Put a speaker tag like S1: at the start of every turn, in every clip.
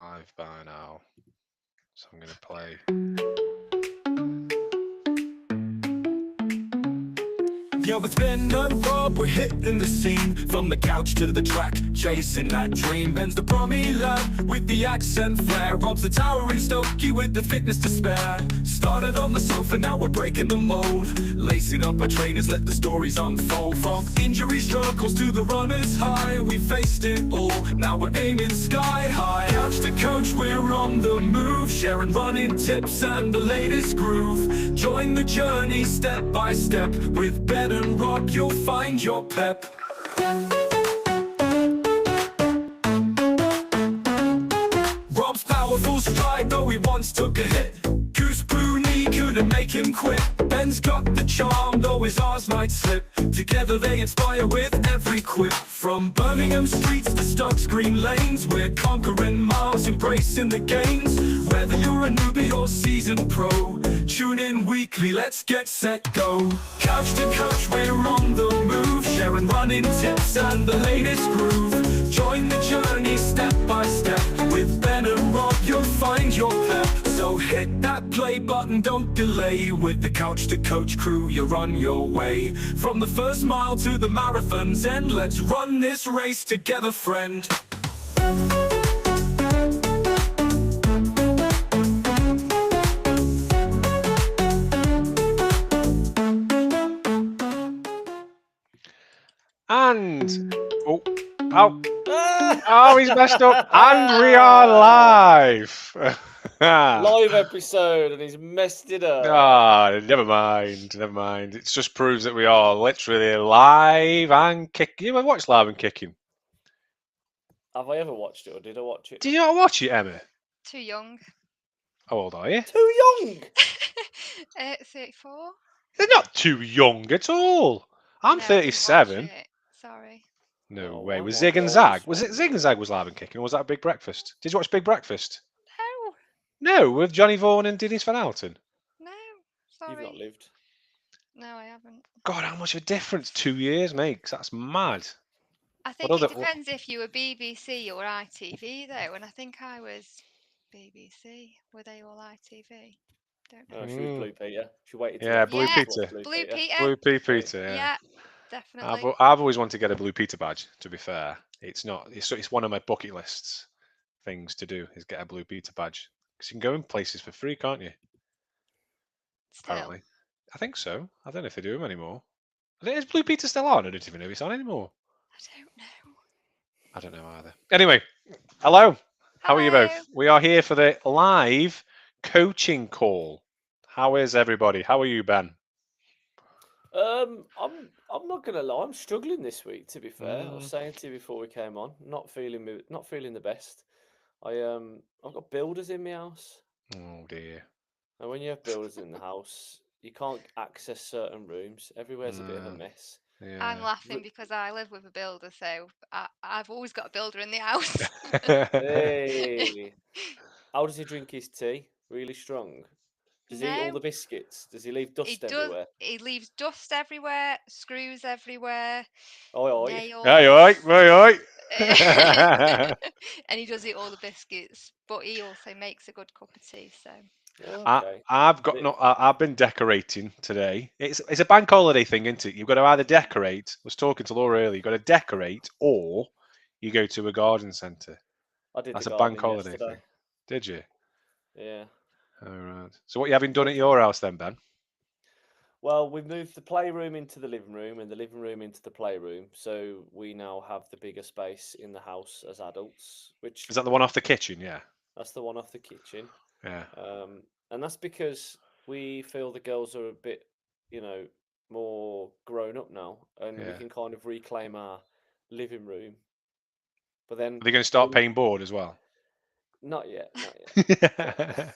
S1: Live by now. So I'm going to play.
S2: Yo, it's Ben and Rob, we're hitting the scene. From the couch to the track, chasing that dream. Ben's the Brummy lad with the accent flair. Rob's the towering Stokey with the fitness to spare. Started on the sofa, now we're breaking the mold. Lacing up our trainers, let the stories unfold. From injury struggles to the runners high, we faced it all, now we're aiming sky high. Couch to coach, we're on the move, sharing running tips and the latest groove. Join the journey step by step, with Ben and Rob you'll find your pep. Rob's powerful stride, though he once took a hit. Goose Booney couldn't make him quit. Ben's got the charm, though his R's might slip. Together they inspire with every quip. From Birmingham streets to Stocks Green lanes, we're conquering miles, embracing the gains. Whether you're a newbie or seasoned pro, tune in weekly, let's get set, go. Couch to couch, we're on the move, sharing running tips and the latest groove. Join the journey step by step, with Ben and Rob you'll find your pep. So hit that play button, don't delay. With the Couch to Coach crew you're on your way. From the first mile to the marathon's end, let's run this race together, friend.
S1: And he's messed up, and we are live.
S3: Live episode, and he's messed it up.
S1: Never mind. It just proves that we are literally live and kicking. You ever watched Live and Kicking?
S3: Have I ever watched it, or did I watch it?
S1: Did you not watch it, Emma?
S4: Too young.
S1: How old are you?
S3: Too young.
S4: 34.
S1: They're not too young at all. I'm
S4: No, I didn't watch
S1: 37.
S4: it. Sorry.
S1: No
S3: Oh,
S1: way.
S3: wow,
S1: Was
S3: wow,
S1: Zig and
S3: wow,
S1: Zag?
S3: this
S1: Was
S3: one.
S1: it Zig and Zag was Live and Kicking, or was that Big Breakfast? Did you watch Big Breakfast?
S4: No,
S1: No, with Johnny Vaughan and Denise Van Outen.
S4: no,
S3: You've
S4: sorry.
S3: not lived.
S4: No, I haven't.
S1: God, how much of a difference 2 years makes? That's mad.
S4: I think
S1: other-
S4: it depends if you were BBC or ITV though, and I think I was BBC. Were they all ITV? Don't know.
S3: No, she was Blue Peter. She waited. till
S1: Yeah,
S3: after
S1: Blue
S3: the
S4: Yeah,
S3: watch
S1: Peter.
S4: Blue Peter.
S1: Blue Peter, yeah.
S4: Yeah, definitely.
S1: I've always wanted to get a Blue Peter badge. To be fair, it's not. It's one of my bucket lists things to do is get a Blue Peter badge because you can go in places for free, can't you?
S4: Still.
S1: Apparently, I think so. I don't know if they do them anymore. Is Blue Peter still on? I don't even know if it's on anymore.
S4: I don't know.
S1: I don't know either. Anyway, hello. How are you both?
S4: Hello.
S1: We are here for the live coaching call. How is everybody? How are you, Ben?
S3: I'm not gonna lie. I'm struggling this week. To be fair, I was saying to you before we came on, not feeling the best. I've got builders in my house,
S1: Oh dear.
S3: and when you have builders in the house, you can't access certain rooms. Everywhere's a bit of a mess.
S1: Yeah.
S4: I'm laughing because I live with a builder, so I've always got a builder in the house.
S3: Hey, how does he drink his tea? Really strong. Does he eat all
S4: No.
S3: the biscuits? Does he leave
S4: He
S3: dust
S4: does.
S3: everywhere?
S4: He leaves dust everywhere, screws everywhere,
S3: Oi, oi.
S4: nails.
S1: Oi.
S4: And he does eat all the biscuits, but he also makes a good cup of tea. So
S3: Okay.
S1: I've been decorating today. It's a bank holiday thing, isn't it? You've got to either decorate. I was talking to Laura earlier. You've got to decorate, or you go to a garden centre.
S3: I did
S1: That's
S3: the
S1: a bank
S3: gardening
S1: holiday
S3: yesterday.
S1: thing. Did you?
S3: Yeah.
S1: All right. So what you having done at your house then, Ben?
S3: Well, we've moved the playroom into the living room and the living room into the playroom, so we now have the bigger space in the house as adults. Which
S1: Is that the one off the kitchen? Yeah.
S3: that's the one off the kitchen.
S1: Yeah.
S3: And that's because we feel the girls are a bit, more grown up now, and we
S1: Yeah.
S3: can kind of reclaim our living room. But then
S1: Are they going to start paying board as well?
S3: not yet, not yet.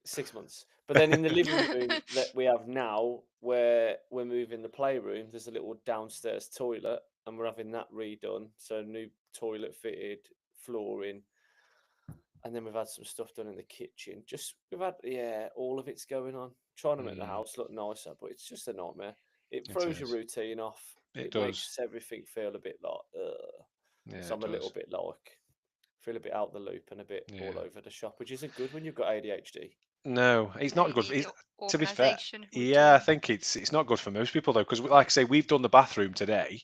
S3: 6 months. But then in the living room that we have now, where we're moving the playroom, there's a little downstairs toilet, and we're having that redone. So new toilet fitted, flooring, and then we've had some stuff done in the kitchen. All of it's going on. Trying to make the house look nicer, but it's just a nightmare. It throws your
S1: is.
S3: routine off.
S1: It
S3: It
S1: does.
S3: makes everything feel a bit like,
S1: Yeah,
S3: so I'm
S1: it
S3: a little
S1: does.
S3: bit like, feel a bit out the loop and a bit all
S1: Yeah.
S3: over the shop, which isn't good when you've got ADHD.
S1: No, he's
S4: No,
S1: not
S4: you
S1: good.
S4: need
S1: To be fair,
S4: organisation,
S1: yeah, I
S4: routine.
S1: think it's not good for most people though, because like I say, we've done the bathroom today,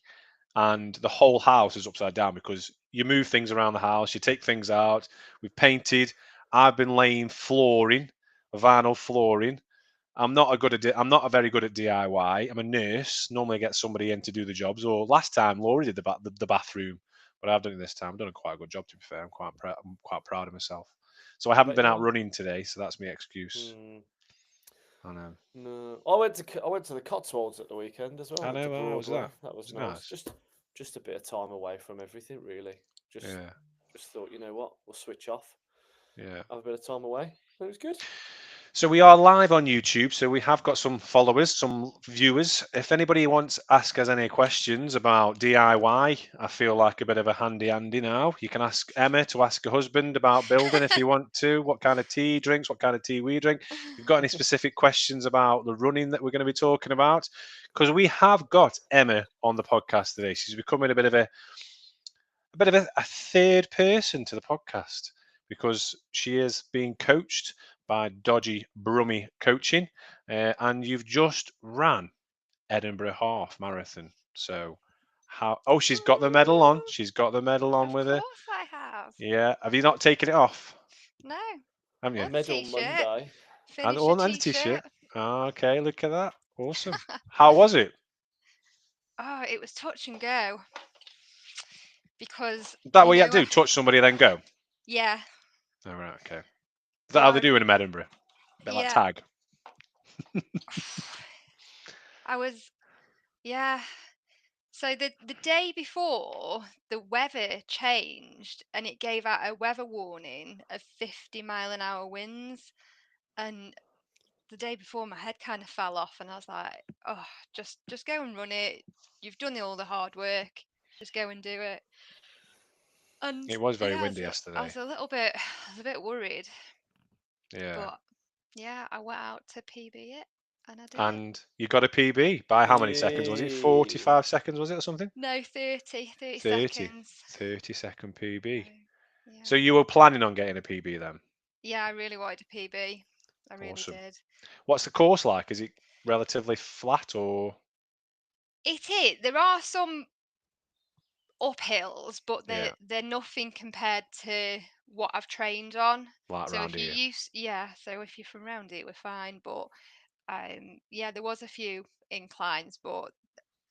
S1: and the whole house is upside down because you move things around the house, you take things out. We've painted. I've been laying flooring, vinyl flooring. I'm not a very good at DIY. I'm a nurse. Normally, I get somebody in to do the jobs. Or last time, Laurie did the bathroom, but I've done it this time. I've done a quite a good job, to be fair. I'm quite proud of myself. So I haven't
S3: But
S1: been out
S3: yeah,
S1: running today, so that's my excuse.
S3: mm,
S1: I know.
S3: no, I went to the Cotswolds at the weekend as well. I
S1: I
S3: went to
S1: know. How was
S3: Broadway.
S1: that?
S3: That was
S1: It's
S3: nice.
S1: nice.
S3: Just a bit of time away from everything, really. Just
S1: Yeah.
S3: just thought, you know what, we'll switch off,
S1: Yeah.
S3: have a bit of time away. It was good.
S1: So we are live on YouTube. So we have got some followers, some viewers. If anybody wants to ask us any questions about DIY, I feel like a bit of a handy Andy now. You can ask Emma to ask her husband about building if you want to. What kind of tea he drinks? What kind of tea we drink? If you've got any specific questions about the running that we're going to be talking about, because we have got Emma on the podcast today. She's becoming a third person to the podcast because she is being coached by Dodgy Brummy Coaching, and you've just ran Edinburgh Half Marathon. So, how? Oh, she's got the medal on.
S4: Ooh,
S1: She's got the medal on
S4: of
S1: with her.
S4: course I have.
S1: Yeah. Have you not taken it off?
S4: No,
S1: Haven't you?
S4: or the
S3: Medal
S4: t-shirt.
S3: Monday.
S1: And
S4: Finish the
S1: on and the
S4: t-shirt.
S1: t-shirt. Okay, look at that. Awesome. How was it?
S4: Oh, it was touch and go because
S1: That
S4: you
S1: what you had
S4: know,
S1: to do? Touch somebody, then go.
S4: yeah,
S1: All right. Okay. Is that
S4: but
S1: how they do it in Edinburgh? Bit like
S4: yeah,
S1: tag.
S4: I was, yeah. So the day before, the weather changed and it gave out a weather warning of 50-mile-an-hour winds. And the day before, my head kind of fell off, and I was like, "Oh, just go and run it. You've done all the hard work. Just go and do it." And
S1: It was very
S4: yeah,
S1: windy
S4: I
S1: yesterday.
S4: was a little bit, I was a bit worried,
S1: Yeah.
S4: but yeah, I went out to PB it, and I did it.
S1: And you got a PB by how many seconds was it?
S3: Yay.
S1: 45 seconds was it or something?
S4: No, 30
S1: 30.
S4: seconds.
S1: 30-second
S4: So
S1: PB.
S4: yeah,
S1: So you were planning on getting a PB then?
S4: yeah, I really wanted a PB. I really
S1: Awesome.
S4: did.
S1: What's the course like? Is it relatively flat or
S4: It is. There are some uphills, but they're
S1: yeah,
S4: they're nothing compared to what I've trained on.
S1: like
S4: So
S1: around
S4: if you
S1: here?
S4: use, yeah, so if you're from round it, we're fine. But yeah, there was a few inclines, but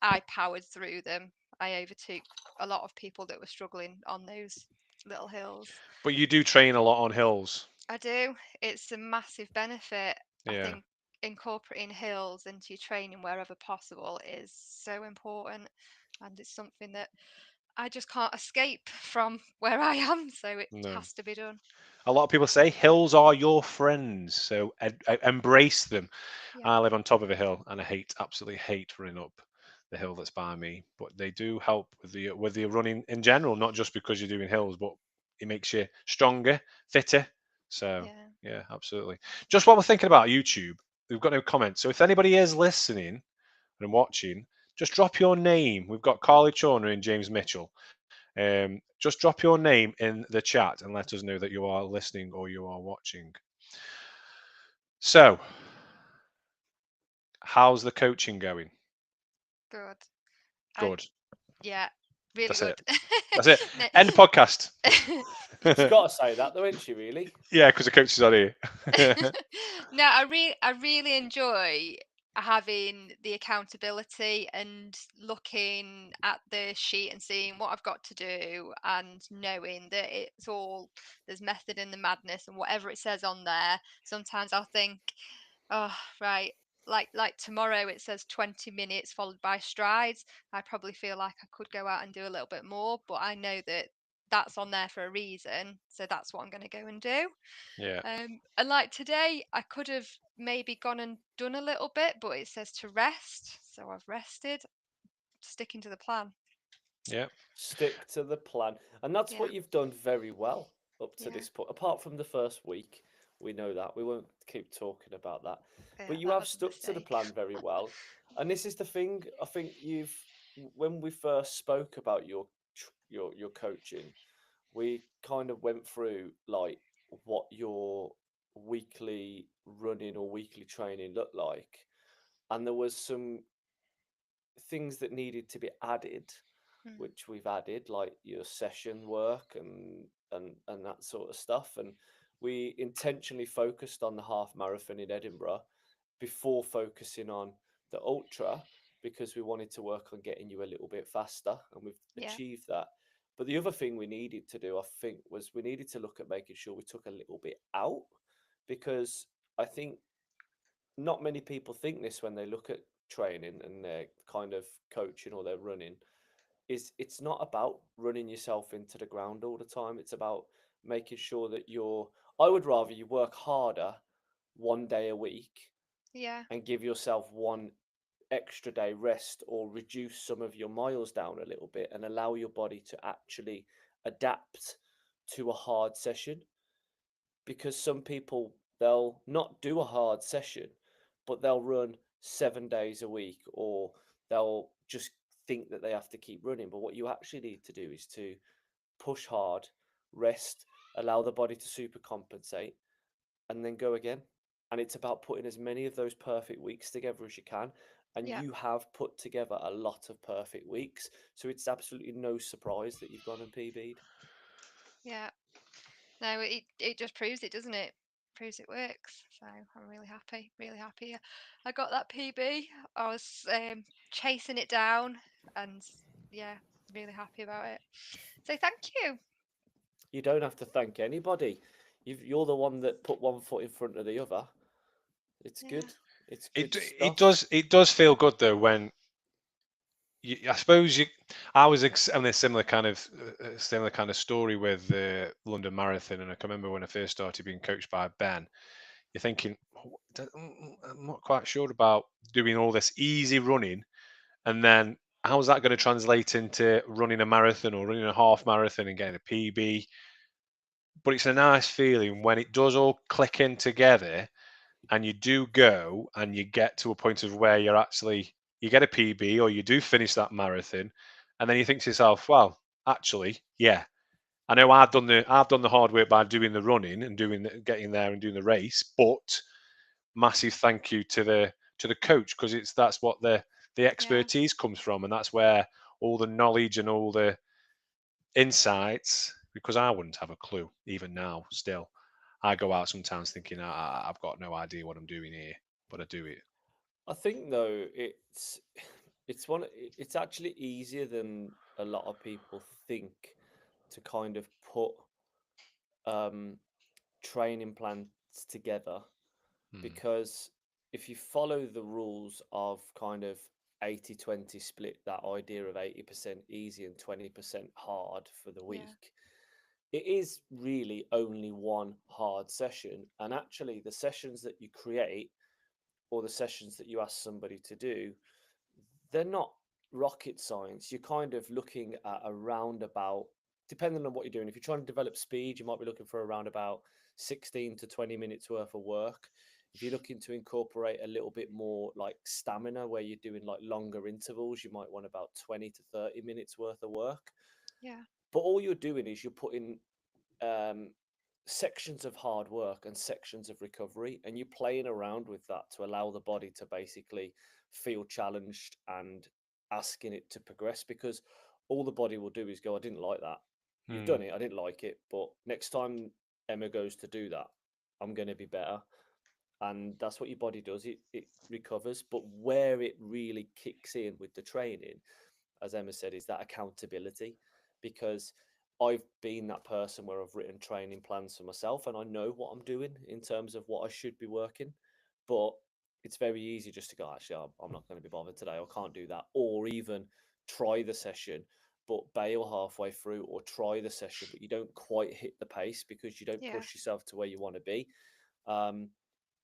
S4: I powered through them. I overtook a lot of people that were struggling on those little hills.
S1: But you do train a lot on hills.
S4: I do. It's a massive benefit. I
S1: Yeah.
S4: think incorporating hills into your training wherever possible is so important, and it's something that I just can't escape from where I am, so it
S1: No.
S4: has to be done.
S1: A lot of people say hills are your friends, so embrace them.
S4: Yeah,
S1: I live on top of a hill, and absolutely hate running up the hill that's by me. But they do help with the running in general, not just because you're doing hills, but it makes you stronger, fitter. So
S4: yeah.
S1: yeah, absolutely. Just what we're thinking about YouTube, we've got no comments. So if anybody is listening and watching, just drop your name. We've got Carly Chorner and James Mitchell. Just drop your name in the chat and let us know that you are listening or you are watching. So, how's the coaching going?
S4: Good. I
S1: Good.
S4: Yeah, really
S1: That's
S4: good.
S1: it. That's it.
S4: No.
S1: End podcast.
S3: She's got to say that, though, isn't she? Really?
S1: Yeah, because the coach is on here.
S4: No, I really enjoy having the accountability and looking at the sheet and seeing what I've got to do and knowing that there's method in the madness, and whatever it says on there, sometimes I'll think, oh, right, like tomorrow it says 20 minutes followed by strides. I probably feel like I could go out and do a little bit more, but I know that that's on there for a reason, so that's what I'm going to go and do.
S1: Yeah.
S4: And like today, I could have maybe gone and done a little bit, but it says to rest, so I've rested, sticking to the plan.
S1: Yeah.
S3: Stick to the plan. And that's
S4: Yeah,
S3: what you've done very well up to
S4: yeah,
S3: this point. Apart from the first week, we know that. We won't keep talking about that.
S4: yeah,
S3: But you
S4: that
S3: have
S4: was a
S3: stuck to the
S4: mistake.
S3: plan very well. And this is the thing, I think when we first spoke about your coaching, we kind of went through like what your weekly running or weekly training looked like, and there was some things that needed to be added,
S4: Mm.
S3: which we've added, like your session work and that sort of stuff. And we intentionally focused on the half marathon in Edinburgh before focusing on the ultra, because we wanted to work on getting you a little bit faster, and we've
S4: Yeah.
S3: achieved that. But the other thing we needed to do, I think, was we needed to look at making sure we took a little bit out, because I think not many people think this when they look at training and their kind of coaching or their running, is it's not about running yourself into the ground all the time. It's about making sure that you're, I would rather you work harder 1 day a week
S4: Yeah.
S3: and give yourself one extra day rest, or reduce some of your miles down a little bit and allow your body to actually adapt to a hard session. Because some people, they'll not do a hard session, but they'll run 7 days a week, or they'll just think that they have to keep running. But what you actually need to do is to push hard, rest, allow the body to super compensate, and then go again. And it's about putting as many of those perfect weeks together as you can. And
S4: Yeah.
S3: you have put together a lot of perfect weeks. So it's absolutely no surprise that you've gone and PB'd.
S4: Yeah. No, it just proves it, doesn't it? Proves it works. So I'm really happy, really happy. I got that PB. I was chasing it down, and yeah, really happy about it. So thank you.
S3: You don't have to thank anybody. You're the one that put one foot in front of the other. It's
S4: Yeah.
S3: good. It's good
S1: It
S3: stuff.
S1: does feel good though when I suppose you. I was on a similar kind of story with the London Marathon, and I can remember when I first started being coached by Ben. You're thinking, "Oh, I'm not quite sure about doing all this easy running, and then how's that going to translate into running a marathon or running a half marathon and getting a PB?" But it's a nice feeling when it does all click in together and you do go and you get to a point of where you get a PB or you do finish that marathon, and then you think to yourself, well, actually, yeah, I know I've done the hard work by doing the running and getting there and doing the race, but massive thank you to the coach, because that's what the
S4: Yeah.
S1: expertise comes from, and that's where all the knowledge and all the insights, because I wouldn't have a clue even now still. I go out sometimes thinking I've got no idea what I'm doing here, but I do it.
S3: I think though it's actually easier than a lot of people think to kind of put um training plans together,
S1: Hmm.
S3: because if you follow the rules of kind of 80-20 split, that idea of 80% easy and 20% hard for the
S4: Yeah.
S3: week, it is really only one hard session. And actually, the sessions that you create, or the sessions that you ask somebody to do, they're not rocket science. You're kind of looking at a roundabout, depending on what you're doing. If you're trying to develop speed, you might be looking for around about 16 to 20 minutes worth of work. If you're looking to incorporate a little bit more like stamina, where you're doing like longer intervals, you might want about 20 to 30 minutes worth of work.
S4: Yeah.
S3: But all you're doing is you're putting um, sections of hard work and sections of recovery, and you're playing around with that to allow the body to basically feel challenged and asking it to progress. Because all the body will do is go, I didn't like that. You've
S1: Hmm.
S3: done it. I didn't like it. But next time Emma goes to do that, I'm going to be better. And that's what your body does. It recovers. But where it really kicks in with the training, as Emma said, is that accountability. Because I've been that person where I've written training plans for myself and I know what I'm doing in terms of what I should be working. But it's very easy just to go, actually, I'm not going to be bothered today. I can't do that. Or even try the session, but bail halfway through, or try the session, but you don't quite hit the pace because you don't
S4: Yeah.
S3: push yourself to where you want to be. Um,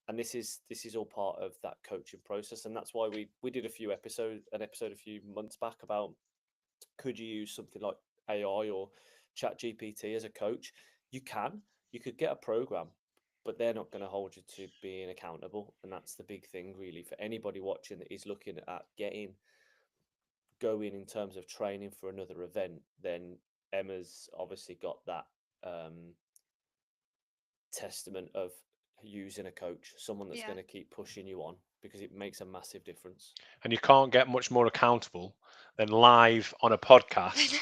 S3: and this is all part of that coaching process, and that's why we did an episode a few months back about, could you use something like AI or Chat GPT as a coach? You can. You could get a program, but they're not going to hold you to being accountable. And that's the big thing, really, for anybody watching that is looking at getting going in terms of training for another event. Then Emma's obviously got that testament of using a coach, someone that's going to keep pushing you on, because it makes a massive difference.
S1: And you can't get much more accountable than live on a podcast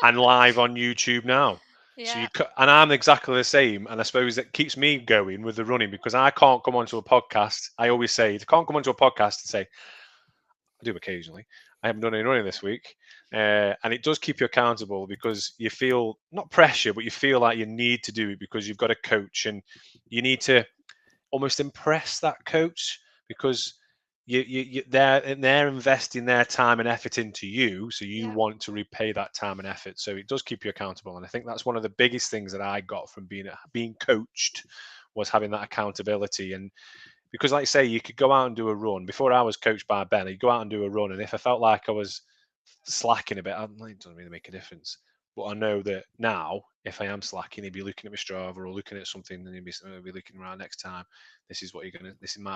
S1: and live on YouTube now. So and I'm exactly the same, and I suppose that keeps me going with the running, because I can't come onto a podcast. I always say, I can't come onto a podcast and say, I do occasionally, I haven't done any running this week, and it does keep you accountable, because you feel not pressure, but you feel like you need to do it because you've got a coach, and you need to almost impress that coach, because they're investing their time and effort into you, so you want to repay that time and effort. So it does keep you accountable, and I think that's one of the biggest things that I got from being coached, was having that accountability. And because, like I say, you could go out and do a run. Before I was coached by Ben, I'd go out and do a run, and if I felt like I was slacking a bit, it doesn't really make a difference. But I know that now, if I am slacking, he'd be looking at my Strava or looking at something, and he'd be looking around next time. This is what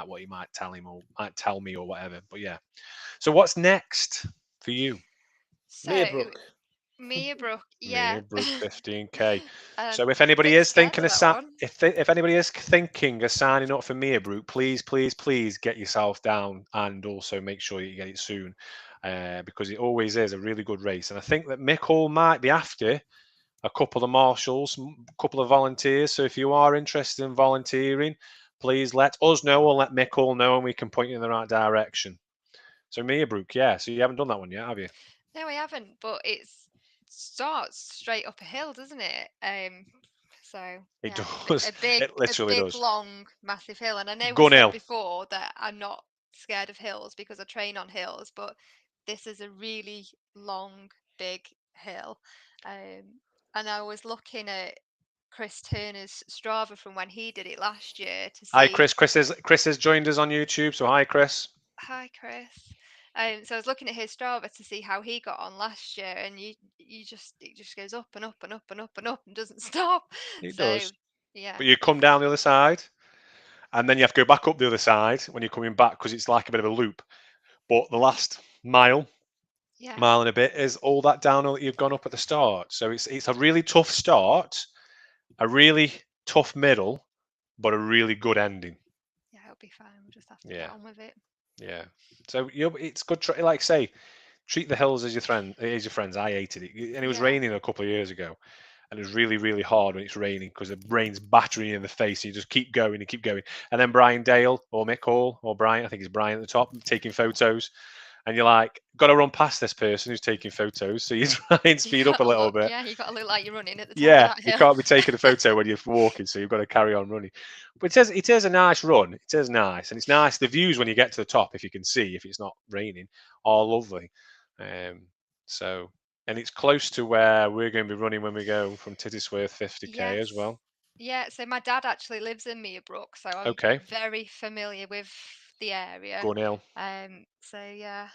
S1: what you might tell him, or might tell me, or whatever. But yeah. So what's next for you?
S4: So, Meerbrook, yeah.
S1: Meerbrook 15k. So if anybody is thinking of if anybody is thinking of signing up for Meerbrook, please get yourself down, and also make sure you get it soon, because it always is a really good race. And I think that Mick Hall might be after a couple of marshals, a couple of volunteers. So if you are interested in volunteering, please let us know, or let Mick Hall know, and we can point you in the right direction. So Meerbrook, yeah. So you haven't done that one yet, have you?
S4: No, I haven't, but it starts straight up a hill, doesn't it? So
S1: it does. It literally does.
S4: Long, massive hill. And I know we said before that I'm not scared of hills because I train on hills, but this is a really long, big hill. And I was looking at Chris Turner's Strava from when he did it last year to see.
S1: Hi, Chris. Chris has joined us on YouTube. So hi, Chris.
S4: Hi, Chris. So I was looking at his Strava to see how he got on last year, and it just goes up and up and up and up and up and doesn't stop.
S1: It does.
S4: Yeah.
S1: But you come down the other side, and then you have to go back up the other side when you're coming back, because it's like a bit of a loop. But the last mile and a bit is all that downhill that you've gone up at the start. So it's a really tough start, a really tough middle, but a really good ending.
S4: Yeah, it'll be fine. We'll just have to get on with it.
S1: Yeah. So it's good. Like I say, treat the hills as your friends. I hated it, and it was raining a couple of years ago, and it was really, really hard when it's raining, because the rain's battering you in the face. And you just keep going and keep going. And then Brian Dale or Mick Hall or Brian, I think it's Brian at the top, taking photos. And you're like, got to run past this person who's taking photos. So you try and speed up a little bit.
S4: Yeah, you've got to look like you're running at the top
S1: of
S4: that hill.
S1: You can't be taking a photo when you're walking, so you've got to carry on running. But it is a nice run. It is nice. And it's nice. The views when you get to the top, if you can see, if it's not raining, are lovely. And it's close to where we're going to be running when we go from Tittesworth 50k as well.
S4: Yeah, so my dad actually lives in Meerbrook, so I'm very familiar with the area.
S1: Gunhill.
S4: So yeah,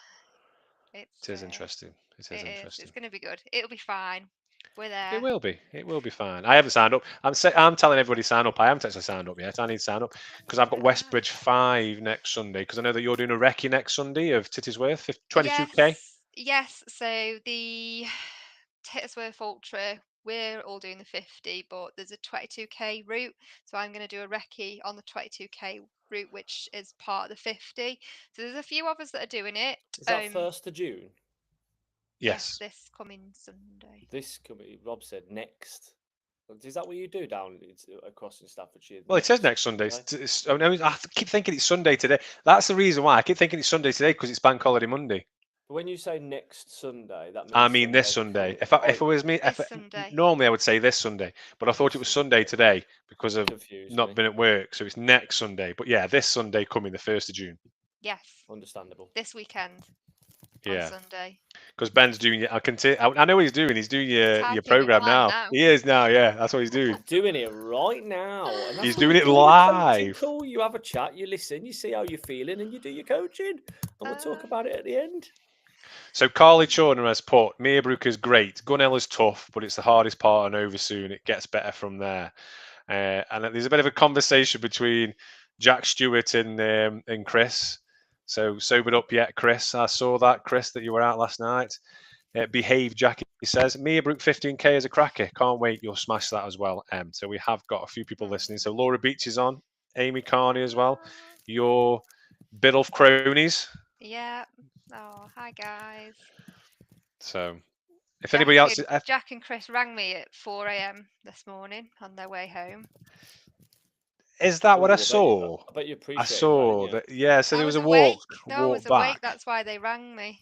S1: it is interesting. It is interesting.
S4: It's going to be good. It'll be fine. We're there.
S1: It will be. It will be fine. I haven't signed up. I'm telling everybody to sign up. I haven't actually signed up yet. I need to sign up because I've got Westbridge 5 next Sunday. Because I know that you're doing a recce next Sunday of Tittesworth 22k.
S4: Yes. So the Tittesworth Ultra, we're all doing the 50, but there's a 22k route. So I'm going to do a recce on the 22k route, which is part of the 50. So there's a few of us that are doing it.
S3: Is that 1st of June?
S4: Yes, this coming Sunday.
S3: Rob said next. Is that what you do down across in Staffordshire?
S1: Well, it says next Sunday. I keep thinking it's Sunday today. That's the reason why I keep thinking it's Sunday today, because it's Bank Holiday Monday.
S3: But when you say next Sunday, that means
S1: I mean this Sunday. If it was me, normally I would say this Sunday, but I thought it was Sunday today because of not being at work. So it's next Sunday. But yeah, this Sunday coming, the 1st of June.
S4: Yes.
S3: Understandable.
S4: This weekend. On Sunday.
S1: Because Ben's doing it. I know what he's doing. He's doing your program now. He is now. Yeah, that's what he's doing.
S3: Doing it right now.
S1: He's doing it live.
S3: Cool. You have a chat. You listen. You see how you're feeling, and you do your coaching. And we'll talk about it at the end.
S1: So Carly Chorner has put, Meerbrook is great. Gunhill is tough, but it's the hardest part on over soon. It gets better from there. And there's a bit of a conversation between Jack Stewart and Chris. So sobered up yet, Chris? I saw that, Chris, that you were out last night. Behave Jackie says, Meerbrook 15k is a cracker. Can't wait. You'll smash that as well. So we have got a few people listening. So Laura Beach is on, Amy Carney as well. Your Biddulph cronies.
S4: Yeah. Oh, hi guys.
S1: So if anybody else,
S4: Jack and Chris rang me at 4 a.m. this morning on their way home.
S1: Is that what I
S3: Ooh,
S1: saw?
S3: I bet you appreciate
S1: I saw that. Yeah, so there was a
S4: awake.
S1: walk.
S4: No, I was
S1: back.
S4: awake. That's why they rang me.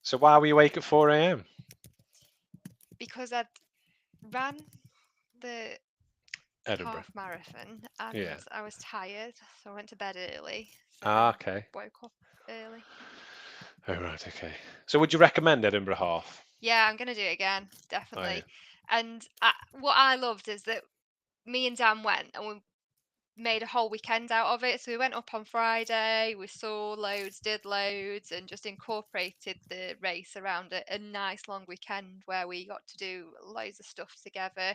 S1: So why were you awake at 4 a.m.?
S4: Because I'd ran the
S1: Edinburgh
S4: half marathon and I was tired, so I went to bed early. So
S1: okay.
S4: Woke up early.
S1: Oh right, okay. So would you recommend Edinburgh Half?
S4: Yeah, I'm gonna do it again, definitely.
S1: Oh, yeah.
S4: And what I loved is that me and Dan went and we made a whole weekend out of it. So we went up on Friday, we saw loads, did loads, and just incorporated the race around a nice long weekend where we got to do loads of stuff together.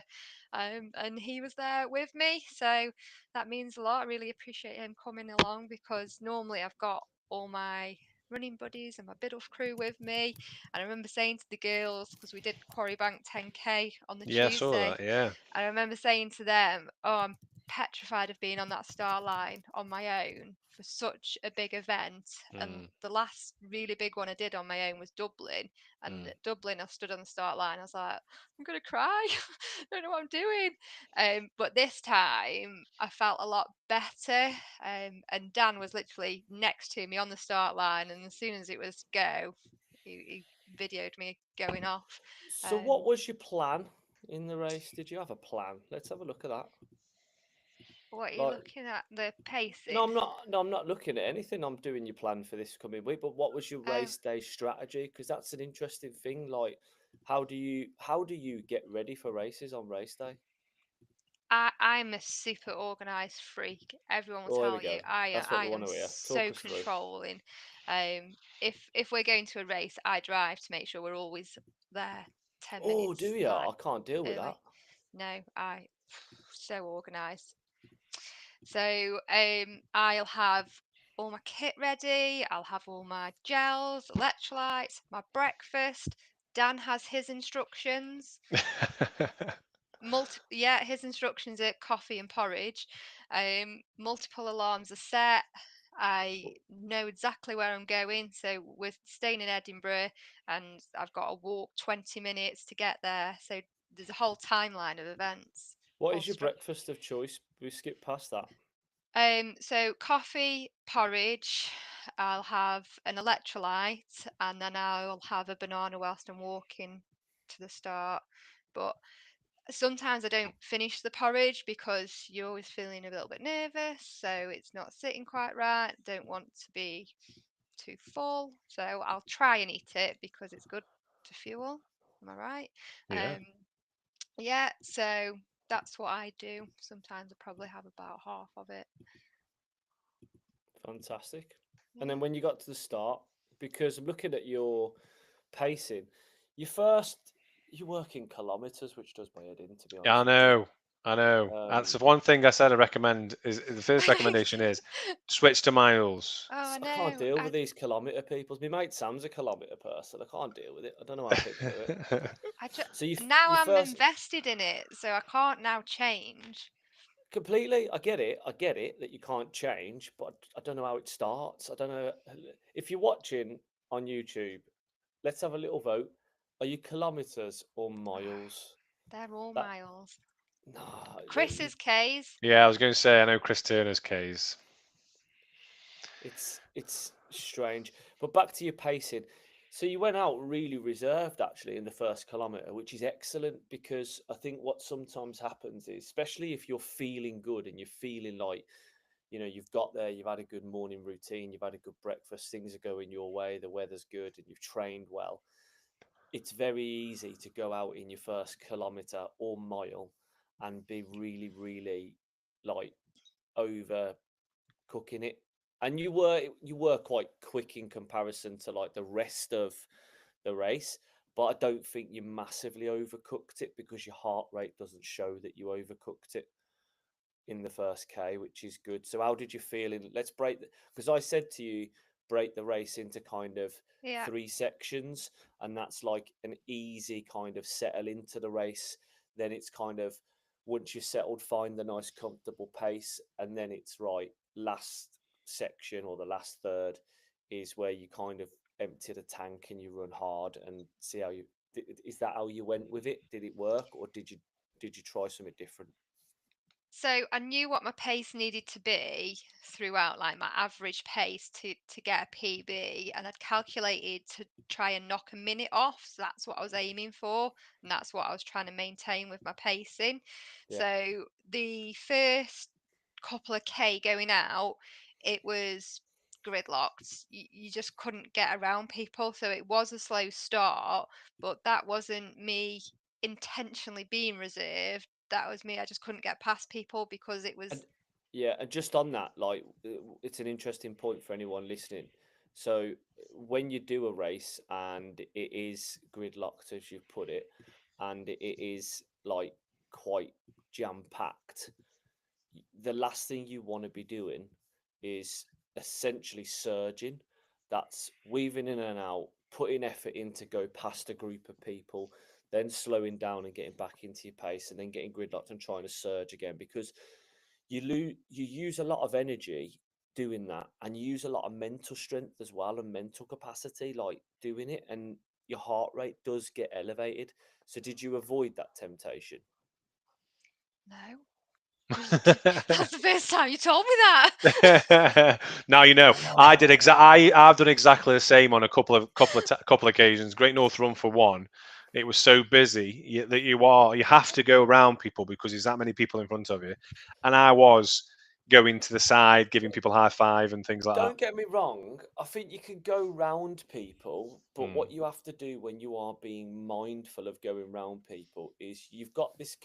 S4: And he was there with me, so that means a lot. I really appreciate him coming along because normally I've got all my running buddies and my Biddulph crew with me. And I remember saying to the girls, because we did Quarry Bank 10k on the Tuesday,
S1: I saw that, yeah.
S4: I remember saying to them, "Oh, I'm petrified of being on that start line on my own for such a big event." And the last really big one I did on my own was Dublin. And at Dublin, I stood on the start line. I was like, I'm going to cry. I don't know what I'm doing. But this time, I felt a lot better. And Dan was literally next to me on the start line. And as soon as it was go, he videoed me going off.
S3: So what was your plan in the race? Did you have a plan? Let's have a look at that.
S4: What are you looking at? The pacing?
S3: No, I'm not looking at anything. I'm doing your plan for this coming week. But what was your race day strategy? Because that's an interesting thing. Like, how do you get ready for races on race day?
S4: I'm a super organized freak. Everyone will tell you I am so controlling. If we're going to a race, I drive to make sure we're always there 10 minutes.
S3: Oh, do you? I can't deal with that.
S4: No, I so organized. So I'll have all my kit ready. I'll have all my gels, electrolytes, my breakfast. Dan has his instructions. His instructions are coffee and porridge. Multiple alarms are set. I know exactly where I'm going. So we're staying in Edinburgh and I've got to walk 20 minutes to get there. So there's a whole timeline of events.
S3: What is your breakfast of choice? We skip past that.
S4: So coffee, porridge, I'll have an electrolyte, and then I'll have a banana whilst I'm walking to the start. But sometimes I don't finish the porridge because you're always feeling a little bit nervous, so it's not sitting quite right. Don't want to be too full, so I'll try and eat it because it's good to fuel. Am I right? Yeah. So that's what I do. Sometimes I probably have about half of it.
S3: Fantastic. And then when you got to the start, because I'm looking at your pacing, you work in kilometers, which does my head in, to be honest.
S1: I know. That's the one thing I said I recommend. Is the first recommendation is switch to miles.
S4: Oh, no,
S3: I can't deal with these kilometer people. My mate Sam's a kilometer person. I can't deal with it. I don't know how people do it.
S4: So I'm invested in it, so I can't now change.
S3: Completely, I get it that you can't change, but I don't know how it starts. I don't know if you're watching on YouTube. Let's have a little vote. Are you kilometers or miles?
S4: They're all miles.
S3: No,
S4: Chris is K's.
S1: Yeah, I was going to say I know Chris Turner's K's.
S3: It's strange, but back to your pacing. So you went out really reserved actually in the first kilometre, which is excellent because I think what sometimes happens is, especially if you're feeling good and you're feeling like, you've got there, you've had a good morning routine, you've had a good breakfast, things are going your way, the weather's good and you've trained well. It's very easy to go out in your first kilometre or mile and be really, really like over cooking it. And you were quite quick in comparison to like the rest of the race, but I don't think you massively overcooked it because your heart rate doesn't show that you overcooked it in the first K, which is good. So how did you feel let's break because I said to you break the race into kind of
S4: Yeah.
S3: 3 sections, and that's like an easy kind of settle into the race. Then it's kind of, once you're settled, find the nice comfortable pace, and then it's right, last section or the last third is where you kind of empty the tank and you run hard and see how you is that how you went with it? Did it work, or did you try something different?
S4: So I knew what my pace needed to be throughout, like my average pace to get a PB, and I'd calculated to try and knock a minute off. So that's what I was aiming for, and that's what I was trying to maintain with my pacing.
S3: Yeah.
S4: So the first couple of K going out, it was gridlocked. You just couldn't get around people. So it was a slow start, but that wasn't me intentionally being reserved. That was me. I just couldn't get past people because it
S3: And
S4: was.
S3: yeah, and just on that, like, it's an interesting point for anyone listening. So when you do a race and it is gridlocked, as you've put it, and it is like quite jam packed, the last thing you want to be doing is essentially surging. That's weaving in and out, putting effort in to go past a group of people, then slowing down and getting back into your pace, and then getting gridlocked and trying to surge again, because you use a lot of energy doing that, and you use a lot of mental strength as well and mental capacity, like doing it, and your heart rate does get elevated. So did you avoid that temptation?
S4: No. That's the first time you told me that.
S1: Now you know. I've done exactly the same on a couple occasions. Great North Run for one. It was so busy that you have to go around people because there's that many people in front of you, and I was going to the side, giving people high five and things like that.
S3: Don't get me wrong. I think you can go round people, but
S1: Mm.
S3: what you have to do when you are being mindful of going round people is you've got this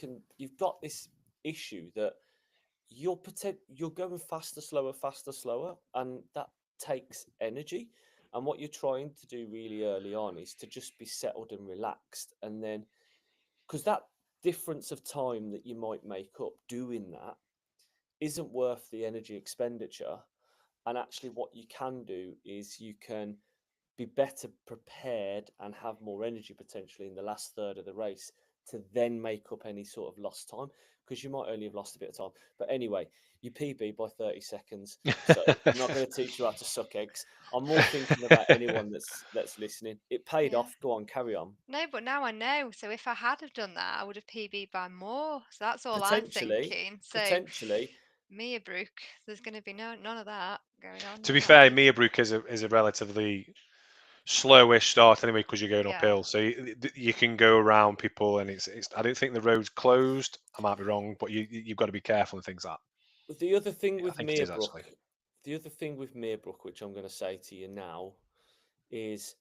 S3: issue that you're going faster, slower, and that takes energy. And what you're trying to do really early on is to just be settled and relaxed, and then, because that difference of time that you might make up doing that isn't worth the energy expenditure. And actually, what you can do is you can be better prepared and have more energy potentially in the last third of the race to then make up any sort of lost time, because you might only have lost a bit of time. But anyway, you PB by 30 seconds. So I'm not going to teach you how to suck eggs. I'm more thinking about anyone that's listening. It paid
S4: Yeah.
S3: off. Go on, carry on.
S4: No, but now I know. So if I had have done that, I would have PB'd by more. So that's all I'm
S3: Potentially,
S4: thinking. So
S3: potentially.
S4: Mia Brook, there's going to be none of that going on.
S1: To
S4: No
S1: be
S4: more
S1: fair,
S4: PB.
S1: Meerbrook is a relatively slowish start anyway because you're going
S4: Yeah.
S1: uphill, so you can go around people, and it's. I don't think the road's closed. I might be wrong, but you've got to be careful and things like that.
S3: The other thing
S1: Yeah, I
S3: with
S1: think it is actually.
S3: Meerbrook, which I'm going to say to you now, is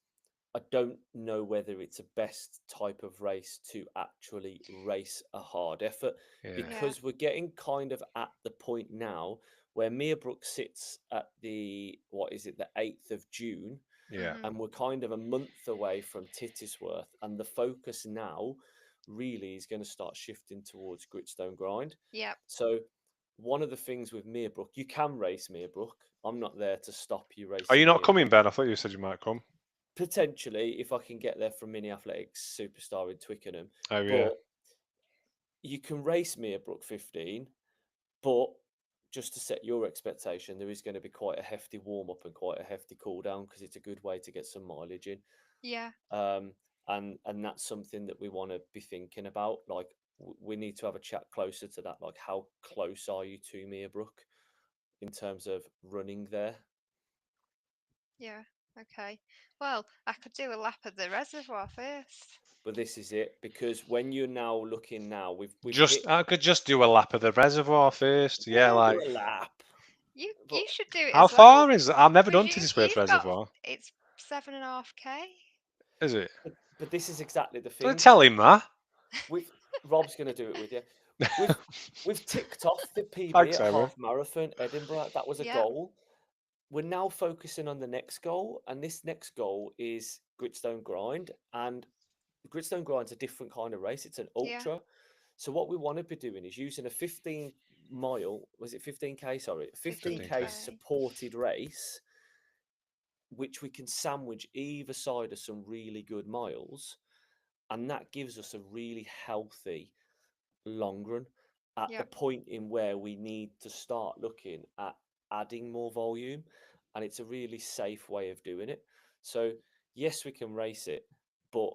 S3: I don't know whether it's a best type of race to actually race a hard effort,
S1: Yeah.
S3: because we're getting kind of at the point now where Meerbrook sits at the, what is it, the 8th of June,
S1: Yeah.
S4: Mhm.
S3: and we're kind of a month away from Titisworth, and the focus now really is going to start shifting towards Gritstone Grind.
S4: Yep.
S3: So one of the things with Meerbrook, you can race Meerbrook. I'm not there to stop you racing.
S1: Are you not
S3: Meerbrook.
S1: coming, Ben? I thought you said you might come.
S3: Potentially, if I can get there from Mini Athletics Superstar in Twickenham.
S1: Oh yeah.
S3: But you can race Meerbrook 15, but just to set your expectation, there is going to be quite a hefty warm up and quite a hefty cool down, because it's a good way to get some mileage in.
S4: Yeah.
S3: And that's something that we want to be thinking about. Like, we need to have a chat closer to that. Like, how close are you to Meerbrook in terms of running there?
S4: Yeah. Okay. Well, I could do a lap of the reservoir first.
S3: But this is it, because when you're now looking now, we've
S1: I could just do a lap of the reservoir first. Yeah,
S3: do
S1: like
S3: a lap.
S4: You
S3: But
S4: should do it
S1: how
S4: as well.
S1: far is it? I've never done
S4: Because
S1: Titisworth
S4: you've got
S1: Reservoir.
S4: it's 7.5K.
S1: Is it?
S3: but this is exactly the
S1: Don't
S3: thing.
S1: tell him that.
S3: Rob's going to do it with you. We've ticked off the PB
S1: Thanks,
S3: at
S1: Emma.
S3: half marathon Edinburgh. That was a
S4: Yep.
S3: goal. We're now focusing on the next goal, and this next goal is Gritstone Grind. And Gritstone Grind's a different kind of race. It's an
S4: Yeah.
S3: ultra. So what we want to be doing is using a 15-mile, was it 15K? Sorry, 15K
S4: 15K.
S3: supported race which we can sandwich either side of some really good miles, and that gives us a really healthy long run at the
S4: Yep.
S3: point in where we need to start looking at adding more volume, and it's a really safe way of doing it. So yes, we can race it, but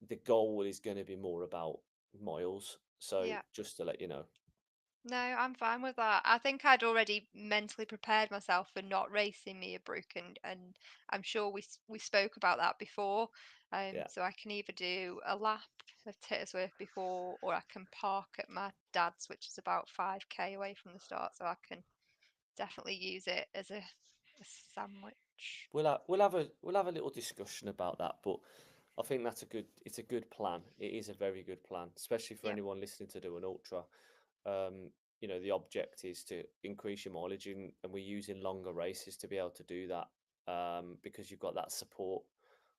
S3: the goal is going to be more about miles. So
S4: Yeah.
S3: just to let you know.
S4: No, I'm fine with that. I think I'd already mentally prepared myself for not racing Meerbrook, and I'm sure we spoke about that before.
S3: Yeah.
S4: So I can either do a lap of Tittersworth before, or I can park at my dad's, which is about 5k away from the start, so I can definitely use it as a sandwich.
S3: We'll have a little discussion about that, but I think it's a good plan. It is a very good plan, especially for
S4: Yep.
S3: anyone listening to do an ultra. The object is to increase your mileage, and we're using longer races to be able to do that, because you've got that support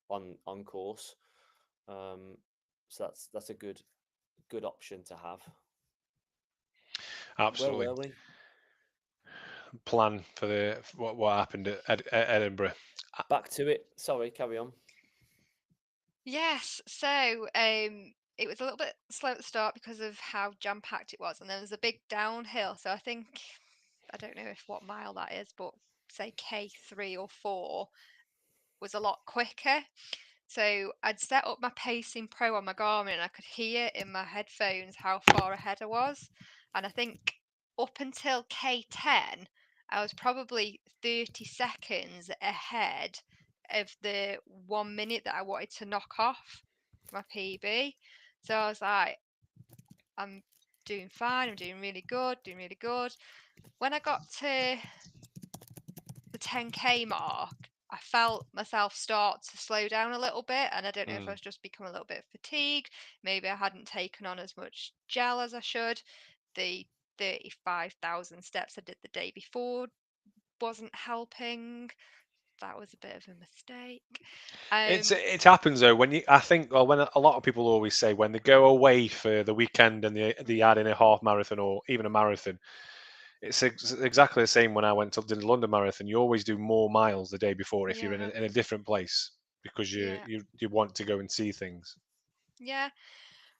S3: on course. So that's a good option to have. Where
S1: Absolutely.
S3: were we?
S1: Plan for what happened at Edinburgh.
S3: Back to it. Sorry, carry on.
S4: Yes, so it was a little bit slow at the start because of how jam-packed it was, and there was a big downhill. So I don't know if what mile that is, but say K3 or 4 was a lot quicker. So I'd set up my Pacing Pro on my Garmin, and I could hear in my headphones how far ahead I was. And I think up until K10, I was probably 30 seconds ahead of the 1 minute that I wanted to knock off my PB. So I was like, I'm doing fine, I'm doing really good, doing really good. When I got to the 10k mark, I felt myself start to slow down a little bit, and I don't know if I was just becoming a little bit fatigued. Maybe I hadn't taken on as much gel as I should. The 35,000 steps I did the day before wasn't helping. That was a bit of a mistake.
S1: It happens though when I think, well, when a lot of people always say when they go away for the weekend and they add in a half marathon or even a marathon, it's exactly the same when I went to the London Marathon. You always do more miles the day before if you're
S4: Yeah,
S1: in a different place because
S4: yeah,
S1: you want to go and see things.
S4: yeah.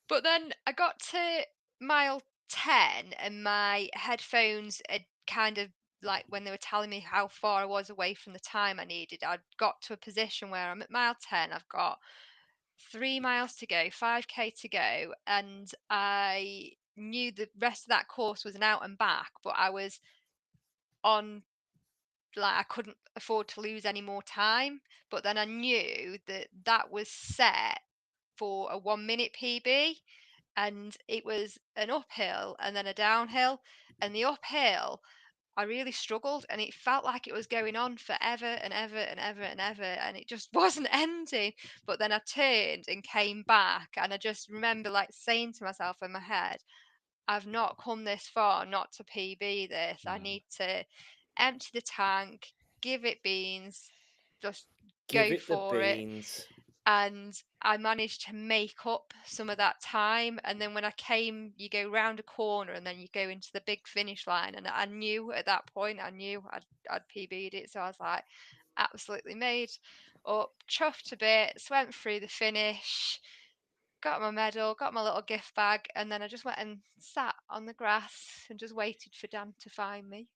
S4: But then I got to mile 10, and my headphones had kind of, like, when they were telling me how far I was away from the time I needed, I'd got to a position where I'm at mile 10, I've got 3 miles to go, 5k to go, and I knew the rest of that course was an out and back, but I was on, like, I couldn't afford to lose any more time. But then I knew that that was set for a 1 minute PB, and it was an uphill and then a downhill. And the uphill, I really struggled, and it felt like it was going on forever and ever and ever and ever, and it just wasn't ending. But then I turned and came back, and I just remember, like, saying to myself in my head, I've not come this far not to PB this. I
S1: Mm.
S4: need to empty the tank, give it beans, just
S3: Give
S4: go
S3: it the
S4: for it.
S3: beans.
S4: And I managed to make up some of that time. And then when I came, you go round a corner and then you go into the big finish line. And I knew at that point, I'd PB'd it. So I was like, absolutely made up, chuffed a bit, went through the finish, got my medal, got my little gift bag, and then I just went and sat on the grass and just waited for Dan to find me.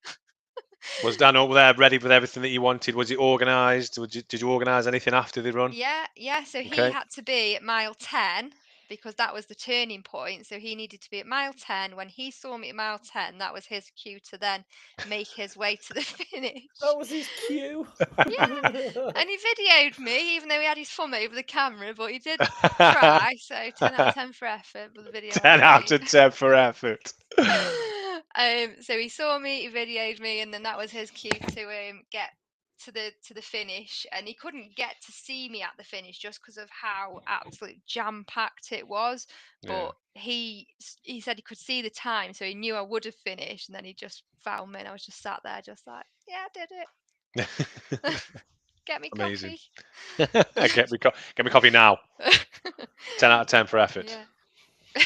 S1: Was Dan over there ready with everything that you wanted? Was it organised? Did you organise anything after the run?
S4: Yeah. So he
S1: Okay.
S4: had to be at mile 10 because that was the turning point. So he needed to be at mile 10. When he saw me at mile 10, that was his cue to then make his way to the finish.
S3: That was his cue.
S4: Yeah. And he videoed me, even though he had his thumb over the camera, but he did try. So 10 out of 10 for effort, but the video
S1: 10
S4: wasn't
S1: out
S4: great.
S1: of 10 for effort.
S4: So he saw me, he videoed me, and then that was his cue to get to the finish. And he couldn't get to see me at the finish just because of how absolute jam packed it was.
S1: Yeah.
S4: But he said he could see the time, so he knew I would have finished. And then he just found me, and I was just sat there, just like, yeah, I did it. Get me
S1: Amazing.
S4: coffee.
S1: Get me coffee now. 10 out of 10 for effort.
S4: Yeah.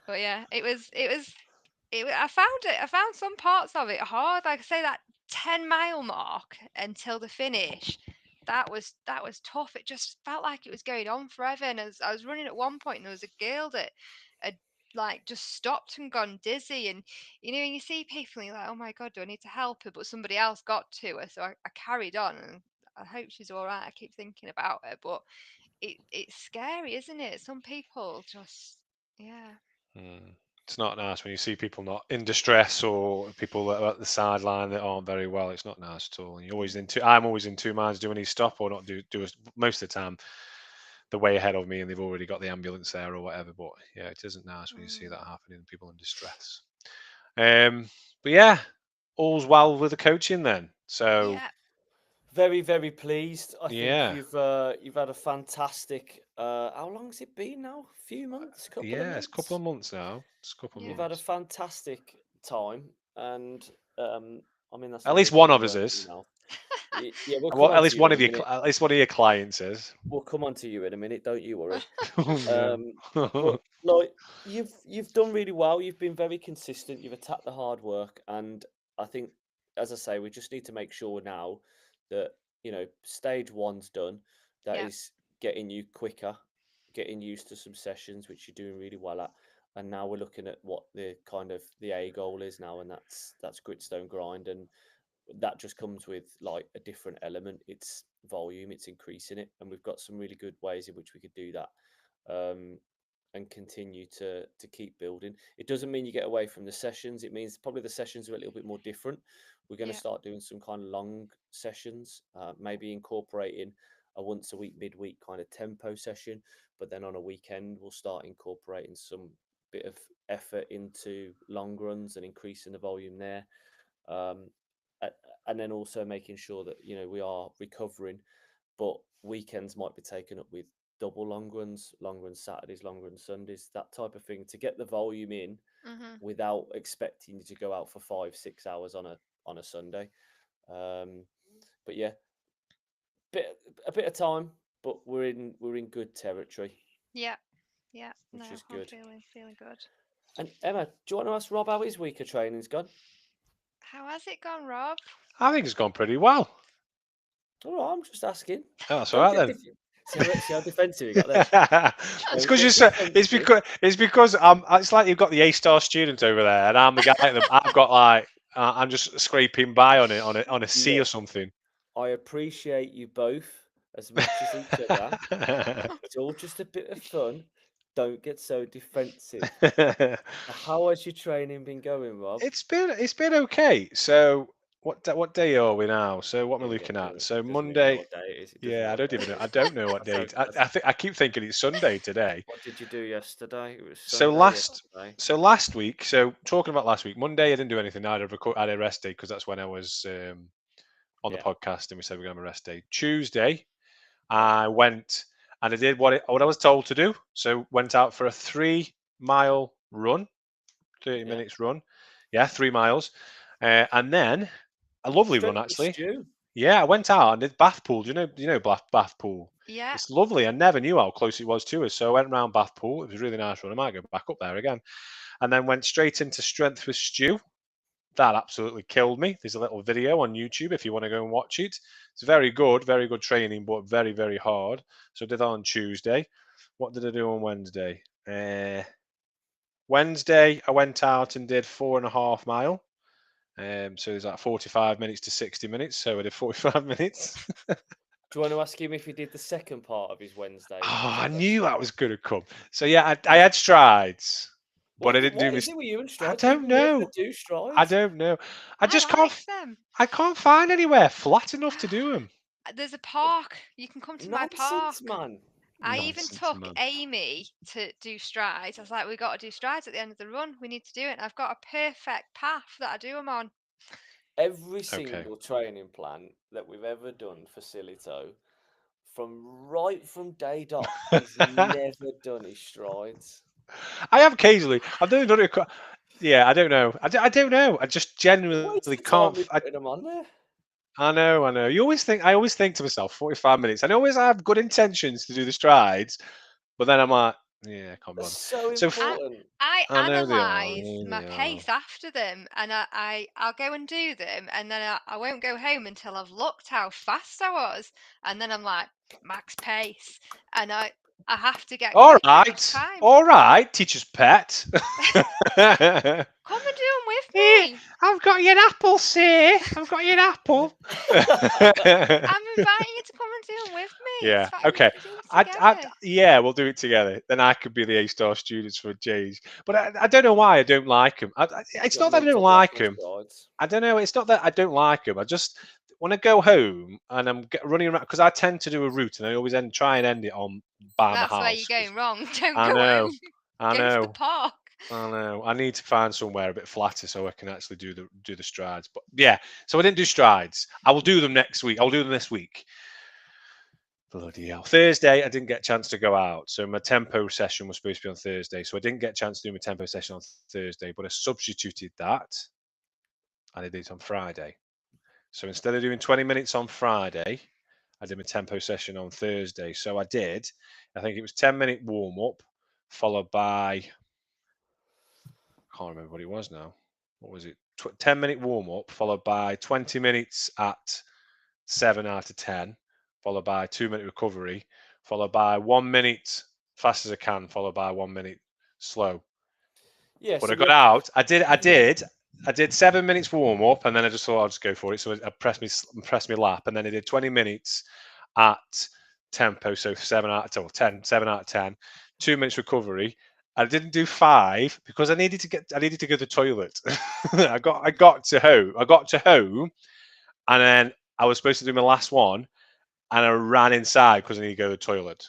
S4: But yeah, I found some parts of it hard. Like I say, that 10-mile mark until the finish that was tough. It just felt like it was going on forever. And as I was running at one point, and there was a girl that had like just stopped and gone dizzy. And when you see people, and you're like, oh my god, do I need to help her? But somebody else got to her, so I carried on, and I hope she's all right. I keep thinking about her, but it's scary, isn't it? Some people just, yeah.
S1: It's not nice when you see people not in distress or people that are at the sideline that aren't very well. It's not nice at all. And I'm always in two minds: do I need to stop or not? Most of the time they're way ahead of me and they've already got the ambulance there or whatever. But yeah, it isn't nice when you see that happening and people in distress. But yeah, all's well with the coaching then. So
S4: Yeah.
S3: Very, very pleased. I
S1: Yeah.
S3: think you've had a fantastic. How long has it been now? A few months, couple of
S1: yeah,
S3: months.
S1: it's a couple of months now. It's a couple of
S3: You've had a
S1: months.
S3: fantastic time, and I mean that's
S1: At
S3: not
S1: least
S3: me
S1: one
S3: putting
S1: of us
S3: words in
S1: is.
S3: your mouth. Yeah, we'll
S1: Well,
S3: come
S1: at
S3: on
S1: least
S3: to you
S1: one
S3: in
S1: of
S3: a
S1: your
S3: minute.
S1: at least one of your clients is.
S3: We'll come on to you in a minute. Don't you worry.
S1: Yeah.
S3: But like you've done really well. You've been very consistent. You've attacked the hard work, and I think, as I say, we just need to make sure now that stage one's done. That
S4: Yeah.
S3: is getting you quicker, getting used to some sessions, which you're doing really well at. And now we're looking at what the kind of the A goal is now, and that's gritstone grind, and that just comes with like a different element. It's volume, it's increasing it, and we've got some really good ways in which we could do that, and continue to keep building. It doesn't mean you get away from the sessions. It means probably the sessions are a little bit more different. We're going to
S4: Yeah.
S3: start doing some kind of long sessions, maybe incorporating a once a week, midweek kind of tempo session, but then on a weekend we'll start incorporating some bit of effort into long runs and increasing the volume there. And then also making sure that we are recovering, but weekends might be taken up with double long runs Saturdays, long runs Sundays, that type of thing, to get the volume in without expecting you to go out for 5-6 hours on a Sunday. But yeah, a bit of time, but we're in good territory.
S4: Yeah.
S3: Which
S4: No,
S3: is good.
S4: I'm feeling good.
S3: And Emma, do you want to ask Rob how his week of training's gone?
S4: How has it gone, Rob?
S1: I think it's gone pretty well.
S3: All right, I'm just asking.
S1: Oh, that's all right then.
S3: See how defensive you got there.
S1: It's because it's because it's like you've got the A-star student over there, and I'm the guy. I've got like I'm just scraping by on a C or something.
S3: I appreciate you both as much as each other. It's all just a bit of fun. Don't get so defensive. How has your training been going, Rob?
S1: It's been okay. So what day are we now? So what am I looking at? So Monday. Yeah, I don't even know. I don't know what day. I keep thinking it's Sunday today.
S3: What did you do yesterday? It was
S1: Sunday, so last week. So talking about last week, Monday I didn't do anything. I had a rest day because that's when I was on the podcast and we said we're going to have a rest day. Tuesday, I went and I did what I was told to do. So went out for a 3-mile run, 30 minutes run. Yeah, 3 miles, and then a lovely run actually. Yeah, I went out and did Bath Pool. Do you know Bath Pool?
S4: Yeah.
S1: It's lovely. I never knew how close it was to us. So I went around Bath Pool. It was a really nice run. I might go back up there again. And then went straight into Strength with Stu. That absolutely killed me. There's a little video on YouTube if you want to go and watch it. It's very good training, but very, very hard. So I did that on Tuesday. What did I do on Wednesday? Wednesday, I went out and did 4.5 mile. So there's like 45 minutes to 60 minutes. So I did 45 minutes.
S3: Do you want to ask him if he did the second part of his Wednesday?
S1: Oh, I knew that was going to come. So yeah, I had strides, but I didn't do this. I don't know. I don't know. I just can't. I can't find anywhere flat enough to do them.
S4: There's a park. You can come to my park.
S3: Man.
S4: I even took Amy to do strides. I was like, we got to do strides at the end of the run. We need to do it. And I've got a perfect path that I do them on.
S3: Every single training plan that we've ever done for Silito, from day dot, he's never done his strides.
S1: I have occasionally. I've never done it. Yeah, I don't know. I don't know. I just genuinely can't.
S3: Them on there.
S1: I know. I always think to myself, 45 minutes. I always have good intentions to do the strides, but then I'm like, Yeah, come on.
S3: That's so
S1: So
S3: important.
S4: I
S1: I know they are.
S4: analyse
S1: Yeah,
S4: my
S1: they are.
S4: pace after them, and I'll go and do them, and then I won't go home until I've looked how fast I was, and then I'm like max pace, and I have to get
S1: All
S4: quicker each time.
S1: teacher's pet.
S4: Come and do them with
S1: Here,
S4: me.
S1: I've got you an apple, sir. I've got you an apple.
S4: I'm inviting you to come and do them with me.
S1: Yeah.
S4: It's fine,
S1: Okay.
S4: we can do them together.
S1: Yeah, we'll do it together. Then I could be the A-star students for J's. But I don't know why I don't like them. It's not that I don't like them. I don't know. It's not that I don't like them. I just when I go home and I'm running around because I tend to do a route and I always try and end it on by
S4: That's
S1: my
S4: where
S1: house.
S4: you're going wrong. Don't
S1: I
S4: go
S1: know.
S4: home.
S1: I
S4: Go to the
S1: know.
S4: park.
S1: I know. I need to find somewhere a bit flatter so I can actually do the strides. But yeah, so I didn't do strides. I will do them next week. I'll do them this week. Bloody hell. Thursday, I didn't get a chance to go out. So my tempo session was supposed to be on Thursday. So I didn't get a chance to do my tempo session on Thursday, but I substituted that and I did it on Friday. So instead of doing 20 minutes on Friday, I did my tempo session on Thursday. So I think it was 10-minute warm up, followed by, I can't remember what it was now. What was it? 10-minute warm up, followed by 20 minutes at 7 out of 10, followed by 2-minute recovery, followed by 1 minute fast as I can, followed by 1 minute slow.
S3: Yeah,
S1: but
S3: so
S1: I got out. I did 7 minutes warm up, and then I just thought I'll just go for it. So I pressed me lap, and then I did 20 minutes at tempo, so 7 out of 10, 2 minutes recovery. I didn't do 5 because I needed to go to the toilet. I got to home, and then I was supposed to do my last one, and I ran inside because I need to go to the toilet.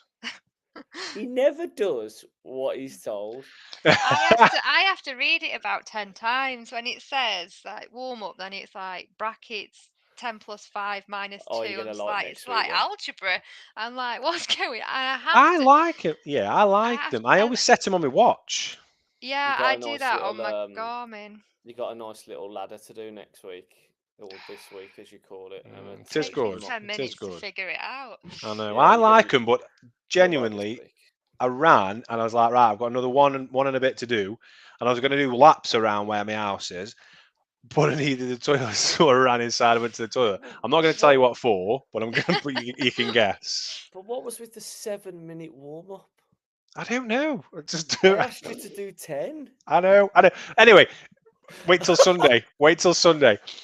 S3: He never does what he's told.
S4: I have to read it about 10 times when it says like warm up. Then it's like brackets 10 plus 5 minus 2.
S3: Oh, you're gonna
S4: It's
S3: like
S4: like
S3: next
S4: it's
S3: week
S4: like
S3: then.
S4: algebra. I'm like, what's going?
S1: I like it. Yeah, I like them. I always set them on my watch.
S4: Yeah,
S3: got
S4: I
S3: a
S4: do
S3: nice
S4: that on my
S3: little,
S4: Garmin.
S3: You got a nice little ladder to do next week, or this week, as you call it.
S1: It is
S4: Takes me
S1: good.
S4: 10
S1: It
S4: minutes
S1: is good.
S4: to figure it out.
S1: I know.
S3: Yeah,
S1: I
S3: you're
S1: like
S3: gonna-
S1: them, but genuinely, I ran and I was like, right, I've got another one and a bit to do, and I was going to do laps around where my house is, but I needed the toilet, so I ran inside and went to the toilet. I'm not going to tell you what for, but I'm going to. You can guess.
S3: But what was with the 7-minute warm up?
S1: I don't know. Just
S3: I asked you to do 10.
S1: I know. Anyway, wait till Sunday.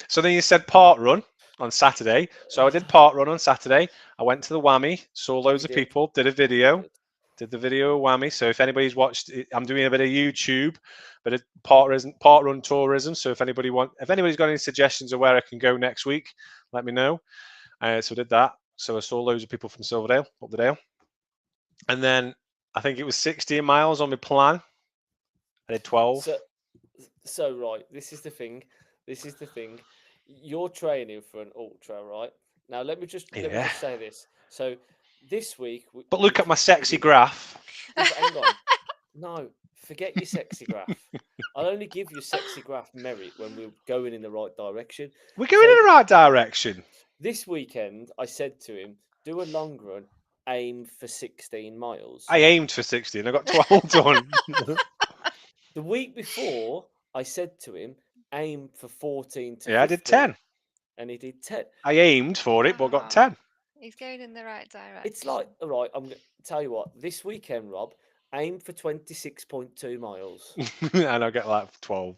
S1: So then you said part run on Saturday. So I did part run on Saturday. I went to the Whammy, saw loads of people, did a video. Did the video Whammy. So if anybody's watched it, I'm doing a bit of YouTube, but a part run tourism. So if anybody's got any suggestions of where I can go next week, let me know. So I did that. So I saw loads of people from Silverdale up the dale. And then I think it was 16 miles on my plan. I did 12.
S3: So right, this is the thing. You're training for an ultra, right? Now let me just say this. So this week,
S1: but look at my sexy graph.
S3: Hang on. No, forget your sexy graph. I'll only give you sexy graph merit when we're going in the right direction.
S1: We're going in the right direction.
S3: This weekend, I said to him, do a long run, aim for 16 miles.
S1: I aimed for 16. I got 12 done.
S3: The week before, I said to him, aim for 14 to 15.
S1: I did 10.
S3: And he did 10.
S1: I aimed for it, but got 10.
S4: He's going in the right direction.
S3: It's like, all right, I'm going to tell you what, this weekend, Rob, aim for 26.2 miles.
S1: And I'll get like 12.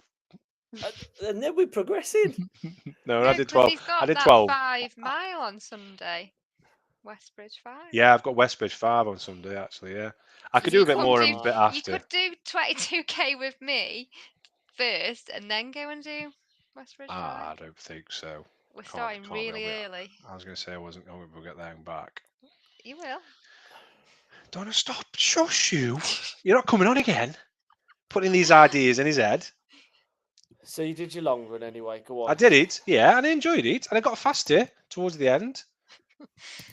S3: And then we're progressing.
S1: No, I did 12.
S4: He's got
S1: I did
S4: that
S1: 12.
S4: 5 mile on Sunday. Westbridge 5.
S1: Yeah, I've got Westbridge 5 on Sunday, actually, yeah. I could do a bit more and a bit after.
S4: You could do 22k with me first and then go and do Westbridge 5.
S1: I don't think so.
S4: We're starting really early.
S1: I was going to say I wasn't going to get there and back.
S4: You will.
S1: Don't stop. Shush you. You're not coming on again. Putting these ideas in his head.
S3: So you did your long run anyway. Go on.
S1: I did it, yeah, and I enjoyed it. And I got faster towards the end.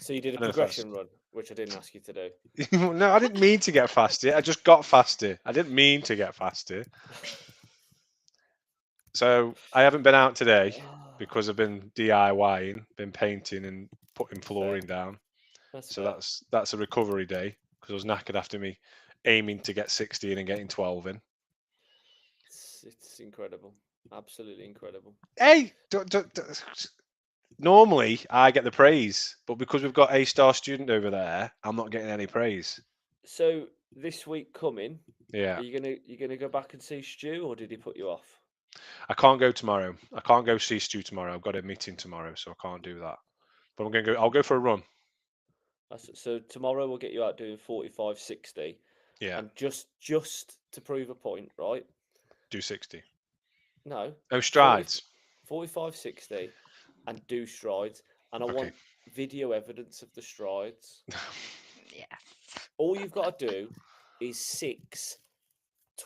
S3: So you did a progression run, which I didn't ask you to do.
S1: No, I didn't mean to get faster. I just got faster. I didn't mean to get faster. So I haven't been out today because I've been DIYing, been painting and putting flooring down. That's a recovery day because I was knackered after me aiming to get 16 and getting 12 in.
S3: It's incredible. Absolutely incredible.
S1: Hey, normally I get the praise, but because we've got A-star student over there, I'm not getting any praise.
S3: So this week coming,
S1: Yeah.
S3: are you gonna go back and see Stu, or did he put you off?
S1: I can't go tomorrow. I can't go see Stu tomorrow. I've got a meeting tomorrow, so I can't do that. But I'm gonna go. I'll go for a run.
S3: So tomorrow we'll get you out doing 45, 60.
S1: Yeah.
S3: And just to prove a point, right?
S1: Do 60.
S3: No.
S1: Oh, strides.
S3: 45, 60, and do strides. And I want video evidence of the strides.
S4: Yes.
S3: All you've got to do is 6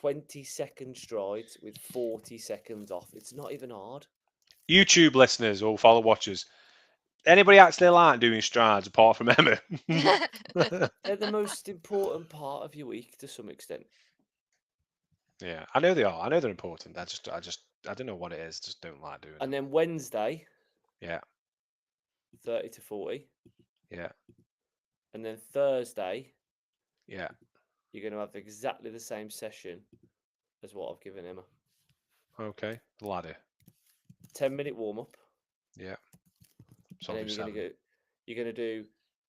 S3: 20-second strides with 40 seconds off. It's not even hard.
S1: YouTube listeners or follow watchers, anybody actually like doing strides apart from Emma?
S3: They're the most important part of your week to some extent.
S1: Yeah, I know they are. I know they're important. I don't know what it is. Just don't like doing it.
S3: And then Wednesday,
S1: Yeah.
S3: 30 to 40.
S1: Yeah.
S3: And then Thursday,
S1: Yeah.
S3: you're going to have exactly the same session as what I've given Emma.
S1: Okay. Ladder.
S3: 10-minute warm up.
S1: Yeah. So
S3: And then you're going to do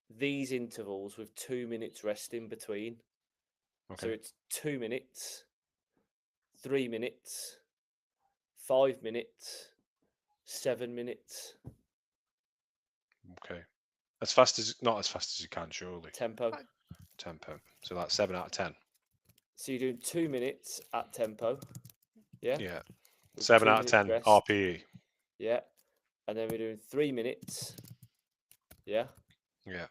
S3: these intervals with 2 minutes rest in between. So
S1: Okay.
S3: it's 2 minutes, 3 minutes, 5 minutes, 7 minutes.
S1: Okay. Not as fast as you can, surely.
S3: Tempo.
S1: Tempo. So that's 7 out of 10.
S3: So you're doing 2 minutes at tempo. Yeah.
S1: Yeah.
S3: With
S1: 7
S3: 2
S1: out of 10
S3: minutes rest.
S1: RPE.
S3: Yeah. And then we're doing 3 minutes. Yeah.
S1: Yeah.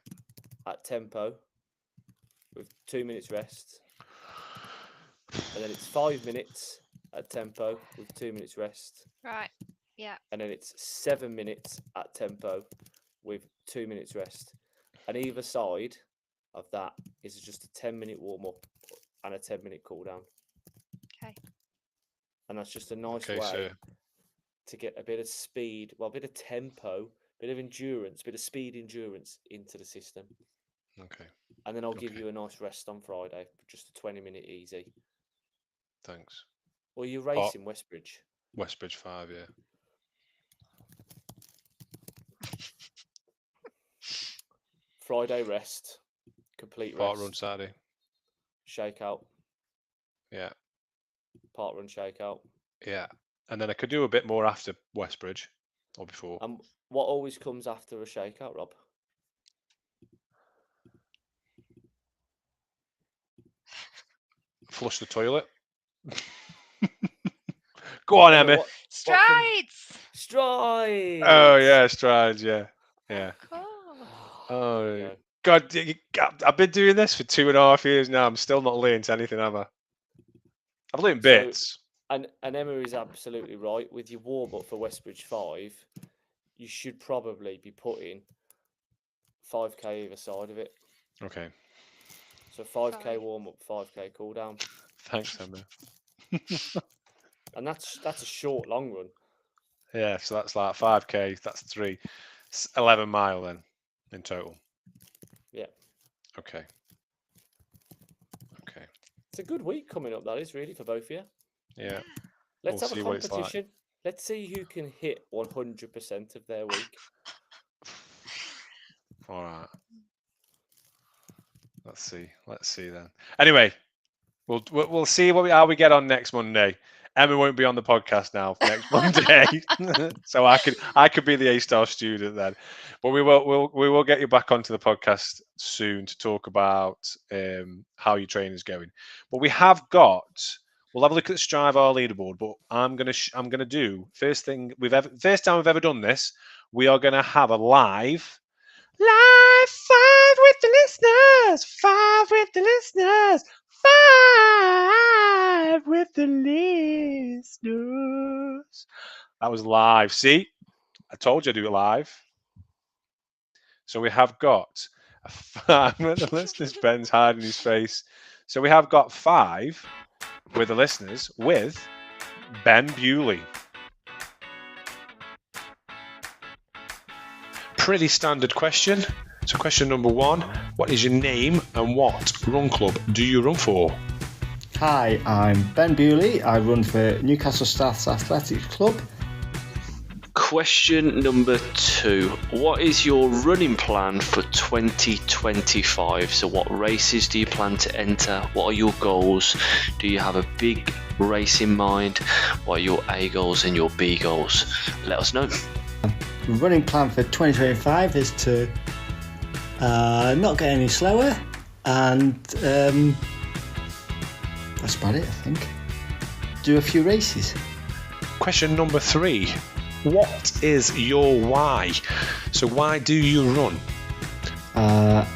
S3: At tempo with 2 minutes rest. And then it's 5 minutes at tempo with 2 minutes rest.
S4: Right. Yeah.
S3: And then it's 7 minutes at tempo with 2 minutes rest. And either side of that is just a 10-minute warm up and a 10-minute cool down.
S4: Okay.
S3: And that's just a nice
S1: Okay,
S3: way
S1: so
S3: to get a bit of speed, well, a bit of tempo, a bit of endurance, a bit of speed endurance into the system.
S1: okay.
S3: And then I'll give
S1: Okay.
S3: you a nice rest on Friday, just a 20-minute easy.
S1: Thanks.
S3: Well, you're racing Westbridge.
S1: Westbridge 5, yeah.
S3: Friday rest, complete
S1: Park
S3: rest,
S1: run Saturday.
S3: shakeout,
S1: Yeah.
S3: park run shakeout.
S1: Yeah. And then I could do a bit more after Westbridge or before.
S3: And what always comes after a shakeout, Rob?
S1: Flush the toilet. Go on,
S3: No,
S1: Emma.
S4: Strides.
S3: Strides.
S1: Oh, yeah, strides, yeah. Yeah.
S4: Cool.
S1: Oh,
S3: Yeah.
S1: God, I've been doing this for 2.5 years now. I'm still not learned anything, have I? I've learned bits.
S3: And Emma is absolutely right. With your warm up for Westbridge 5, you should probably be putting 5k either side of it.
S1: Okay.
S3: So 5k
S4: Fine.
S3: warm up, 5k cool down.
S1: Thanks, Emma.
S3: And that's a short long run.
S1: Yeah, so that's like 5k. That's 11 mile then in total.
S3: Yeah.
S1: Okay. Okay.
S3: It's a good week coming up, that is, really, for both of you.
S1: Yeah.
S3: Let's
S1: We'll
S3: have
S1: see
S3: a
S1: what it's like.
S3: competition. Let's see who can hit 100% of their week.
S1: All right. Let's see. Let's see then. Anyway, we'll see how we get on next Monday. Emma won't be on the podcast now next Monday, so I could be the A-star student then. But we will get you back onto the podcast soon to talk about how your training's going. But we'll have a look at the Strive R leaderboard. But I'm gonna do first time we've ever done this. We are gonna have a live 5 with the listeners, 5 with the listeners, 5 with the listeners. That was live. See, I told you I'd do it live. So we have got a 5 with the listeners. Ben's hiding his face. So we have got 5 with the listeners with Ben Bewley. Pretty standard question. So question number 1, what is your name and what run club do you run for?
S5: Hi, I'm Ben Bewley. I run for Newcastle Staths Athletics Club.
S6: Question number 2. What is your running plan for 2025? So what races do you plan to enter? What are your goals? Do you have a big race in mind? What are your A goals and your B goals? Let us know.
S5: The running plan for 2025 is to not get any slower, and that's about it, I think. Do a few races.
S1: Question number 3, what is your why? So why do you run?
S5: I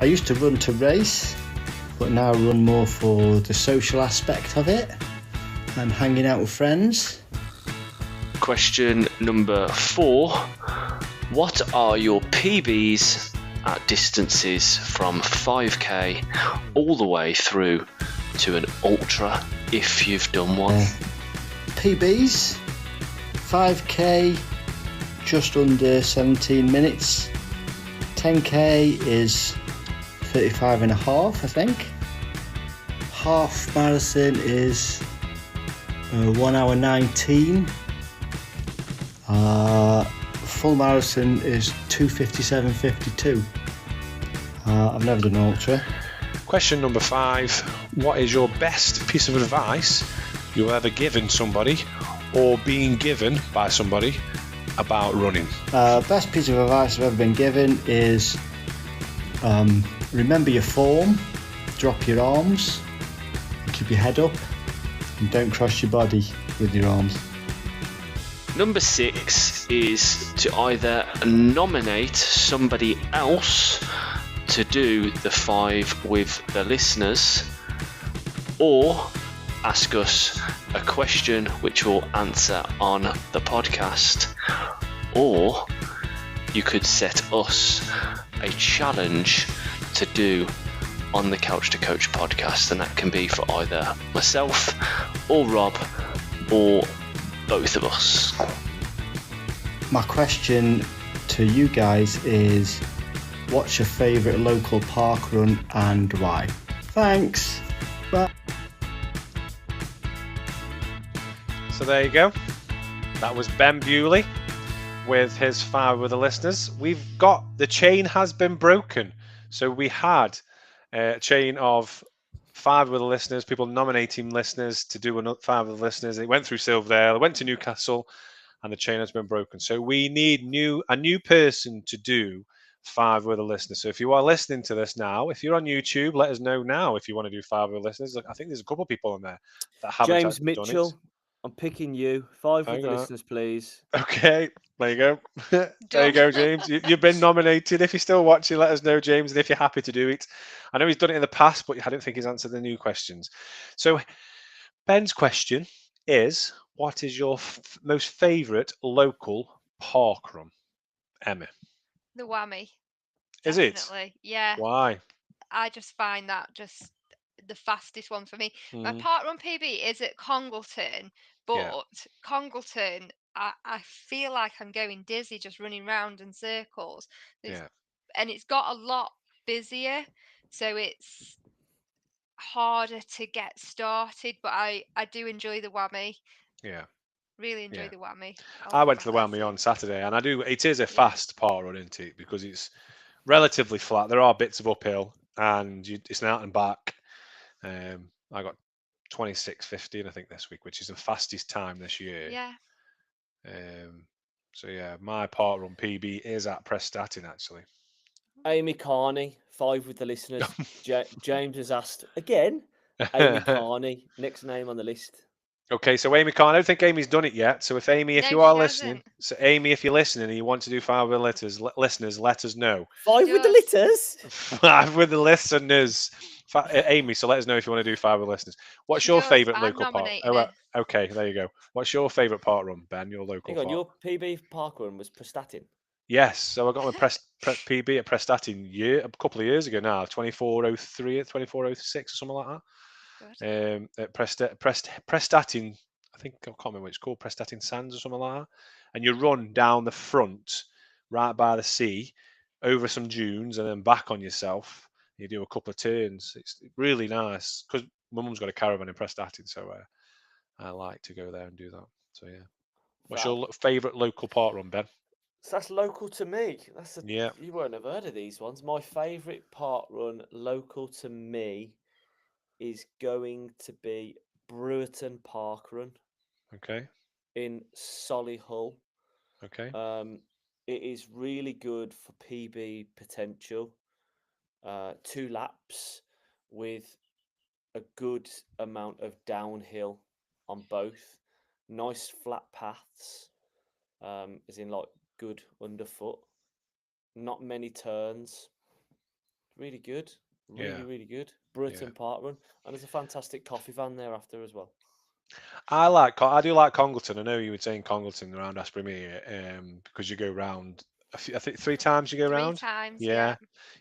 S5: used to run to race, but now I run more for the social aspect of it and hanging out with friends.
S6: Question number 4. What are your PBs at distances from 5k all the way through to an ultra if you've done one?
S5: PBs, 5k, just under 17 minutes. 10k is 35 and a half, I think. Half marathon is 1 hour 19. Full marathon is 2:57:52. I've never done an ultra.
S1: Question number 5, what is your best piece of advice you've ever given somebody or being given by somebody about running?
S5: Best piece of advice I've ever been given is remember your form, drop your arms, keep your head up, and don't cross your body with your arms.
S6: Number 6 is to either nominate somebody else to do the 5 with the listeners, or ask us a question which we'll answer on the podcast, or you could set us a challenge to do on the Couch to Coach podcast, and that can be for either myself or Rob or both of us.
S5: My question to you guys is, what's your favourite local park run and why? Thanks. Bye.
S1: So there you go. That was Ben Bewley with his 5 with the listeners. We've got, the chain has been broken. So we had a chain of 5 with the listeners, people nominating listeners to do another 5 with the listeners. It went through Silverdale, it went to Newcastle, and the chain has been broken. So we need a new person to do 5 with the listeners. So if you are listening to this now, if you're on YouTube, let us know now if you want to do 5 with the listeners. I think there's a couple of people on there that haven't
S3: James
S1: actually done
S3: Mitchell,
S1: it.
S3: I'm picking you. 5 with the
S1: Okay.
S3: listeners, please.
S1: Okay, there you go. There you
S4: Done.
S1: go, James. You've been nominated. If you're still watching, let us know, James, and if you're happy to do it. I know he's done it in the past, but I don't think he's answered the new questions. So Ben's question is, what is your most favourite local park run? Emma.
S4: The whammy.
S1: Is it?
S4: Definitely. Yeah.
S1: Why?
S4: I just find that just the fastest one for me. My park run PB is at Congleton, but
S1: Yeah.
S4: Congleton, I feel like I'm going dizzy just running round in circles.
S1: Yeah.
S4: And it's got a lot busier, so it's harder to get started. But I do enjoy the whammy.
S1: Yeah.
S4: Really enjoy
S1: Yeah.
S4: the whammy.
S1: I went to the whammy on Saturday, and it is a fast park run, isn't it? Because it's relatively flat. There are bits of uphill, and it's an out and back. I got 26:15, I think, this week, which is the fastest time this year.
S4: Yeah.
S1: So yeah, my park run PB is at Prestatyn, actually.
S3: Amy Carney, 5 with the listeners. James has asked again. Amy Carney, next name on the list.
S1: Okay, so Amy Carney, I don't think Amy's done it yet. So if Amy, if
S4: No,
S1: you are
S4: she
S1: listening,
S4: hasn't.
S1: so Amy, if you're listening and you want to do 5 with the listeners, let us know.
S3: 5 with the
S4: Just-
S3: litters?
S1: 5 with the listeners. Amy, so let us know if you want to do 5 with the listeners. What's
S4: She
S1: your
S4: does.
S1: favourite
S4: I'm
S1: local park?
S4: nominating
S1: Oh,
S4: her.
S1: okay, there you go. What's your favourite park run, Ben? Your local
S3: Hang on,
S1: park?
S3: your PB park run was Prestatyn.
S1: Yes, so I got my PB at Prestatyn a couple of years ago now, 24:03, 24:06 or something like that.
S4: Good.
S1: At Prestatyn, I think, I can't remember what it's called, Prestatyn Sands or something like that. And you run down the front, right by the sea, over some dunes and then back on yourself. You do a couple of turns. It's really nice because my mum's got a caravan in Prestatyn, so I like to go there and do that. So yeah. What's
S3: Fab.
S1: your favourite local park run, Ben?
S3: So that's local to me.
S1: Yeah.
S3: You won't have heard of these ones. My favourite park run local to me is going to be Brewerton Park Run
S1: Okay.
S3: in Solihull.
S1: Okay.
S3: It is really good for PB potential. 2 laps with a good amount of downhill on both. Nice flat paths, as in like good underfoot. Not many turns. Really good. Really,
S1: Yeah.
S3: really good. Brewerton Park Run. And there's a fantastic coffee van there after as well.
S1: I do like Congleton. I know you were saying Congleton around Aspremere, because you go round. I think 3 times you go
S4: 3
S1: round.
S4: times,
S1: Yeah,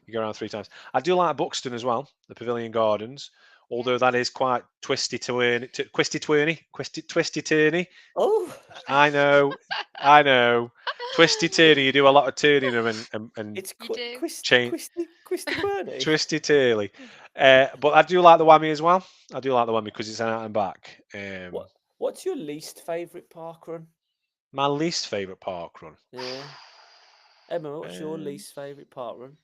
S1: you go around 3 times. I do like Buxton as well, the Pavilion Gardens. Although that is quite twisty turny, twisty turny.
S3: Oh,
S1: I know, twisty turny. You do a lot of turning and
S3: it's
S4: You do.
S1: chain
S3: Quisty Quirny.
S1: twisty turly. But I do like the Whammy as well. I do like the Whammy because it's an out and back.
S3: What's your least favourite park run?
S1: My least favourite park run.
S3: Yeah. Emma, what's your
S1: Um,
S3: least favourite park run?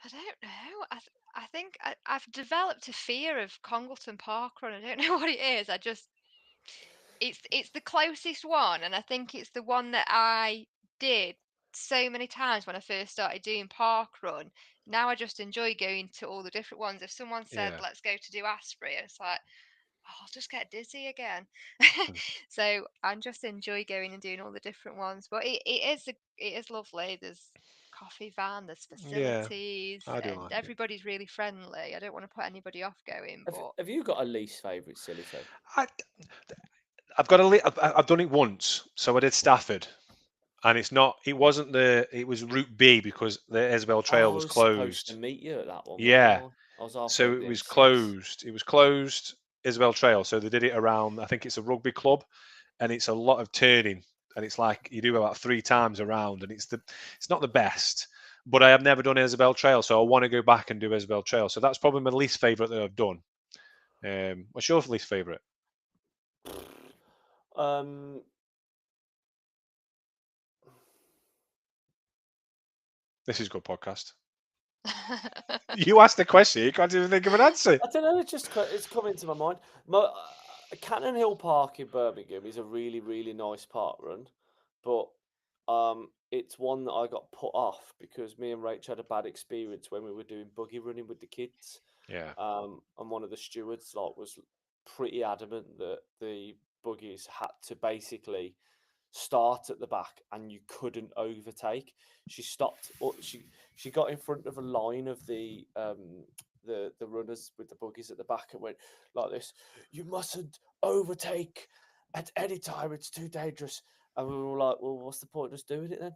S4: I don't know. I think I've developed a fear of Congleton Park Run. I don't know what it is. It's the closest one, and I think it's the one that I did so many times when I first started doing park run. Now I just enjoy going to all the different ones. If someone said,
S1: Yeah.
S4: "Let's go to do Asprey," it's like, oh, I'll just get dizzy again.
S1: Mm.
S4: So I just enjoy going and doing all the different ones. But it is lovely. There's coffee van, there's
S1: Yeah,
S4: facilities,
S1: I do
S4: and
S1: like it.
S4: everybody's really friendly. I don't want to put anybody off going, but
S3: Have you got a least favourite, silly toe?
S1: I, I've got I've done it once. So I did Stafford, and it wasn't it was Route B because the Isabel Trail
S3: I
S1: was
S3: was supposed to
S1: closed.
S3: meet you at that one,
S1: Yeah,
S3: wasn't I? I was halfway
S1: so
S3: up
S1: it
S3: the
S1: was
S3: M6.
S1: closed. It was closed, Isabel Trail. So they did it around. I think it's a rugby club, and it's a lot of turning, and it's like you do about 3 times around, and it's not the best. But I have never done Isabel Trail, so I want to go back and do Isabel Trail. So that's probably my least favourite that I've done. What's your least favourite?
S3: Um,
S1: This is good podcast. You asked the question, you can't even think of an answer.
S3: I don't know. It's coming to my mind. Cannon Hill Park in Birmingham is a really, really nice park run, but it's one that I got put off because me and Rach had a bad experience when we were doing buggy running with the kids.
S1: Yeah.
S3: And one of the stewards was pretty adamant that the buggies had to basically start at the back and you couldn't overtake. She stopped. She got in front of a line of the runners with the buggies at the back and went like this: "You mustn't overtake at any time. It's too dangerous." And we were like, "Well, what's the point of us doing it then?"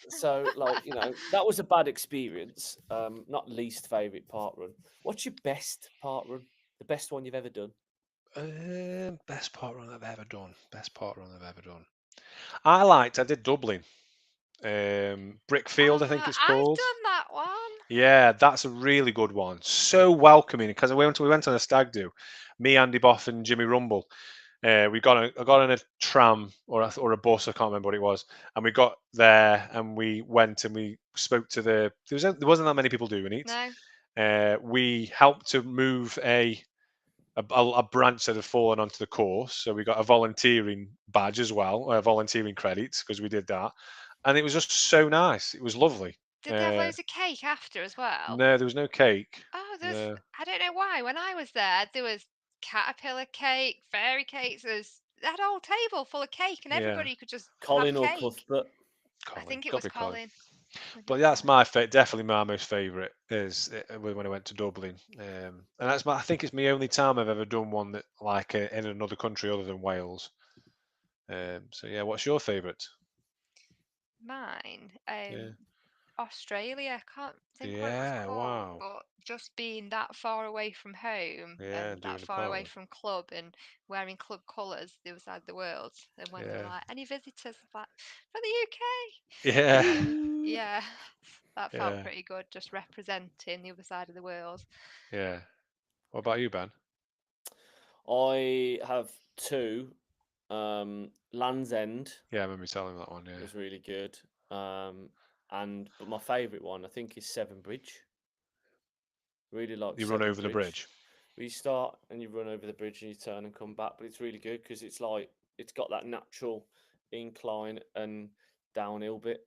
S3: So, that was a bad experience. Not least favorite park run. What's your best park run? The best one you've ever done?
S1: Best park run I've ever done. I did Dublin. Brickfield, I think it's
S4: I've
S1: called.
S4: done that one.
S1: Yeah, that's a really good one. So welcoming because we went on a stag do. Me, Andy Boff, and Jimmy Rumble. I got on a tram or a bus. I can't remember what it was. And we got there and we went and we spoke to there wasn't that many people doing it.
S4: No.
S1: We helped to move a branch that had fallen onto the course. So we got a volunteering badge as well, volunteering credits because we did that. And it was just so nice. It was lovely.
S4: Did they have loads of cake after as well?
S1: No, there was no cake.
S4: Oh,
S1: No.
S4: I don't know why. When I was there was caterpillar cake, fairy cakes. They had a whole table full of cake, and
S1: Yeah.
S4: everybody could just
S3: Colin
S4: have
S3: or
S4: cake.
S3: Cuthbert?
S4: I think it was Colin.
S1: But that's definitely my most favourite is when I went to Dublin, and I think it's my only time I've ever done one that like in another country other than Wales. So yeah, what's your favourite?
S4: Mine.
S1: Yeah.
S4: Australia. I can't think what it
S1: Yeah,
S4: was called,
S1: wow.
S4: but just being that far away from home
S1: Yeah,
S4: and
S1: doing
S4: that
S1: a
S4: far away
S1: parkrun.
S4: from club and wearing club colours the other side of the world. And when they were
S1: Yeah.
S4: like, any visitors? I was like, from the UK.
S1: Yeah.
S4: Yeah, that felt
S1: Yeah.
S4: pretty good, just representing the other side of the world.
S1: Yeah. What about you, Ben?
S3: I have two. Land's End
S1: Yeah, I remember you telling me that one. Yeah.
S3: was really good. But my favourite one I think is Severn Bridge. Really like
S1: You run
S3: Severn
S1: over the bridge.
S3: where you start and you run over the bridge and you turn and come back. But it's really good because it's got that natural incline and downhill bit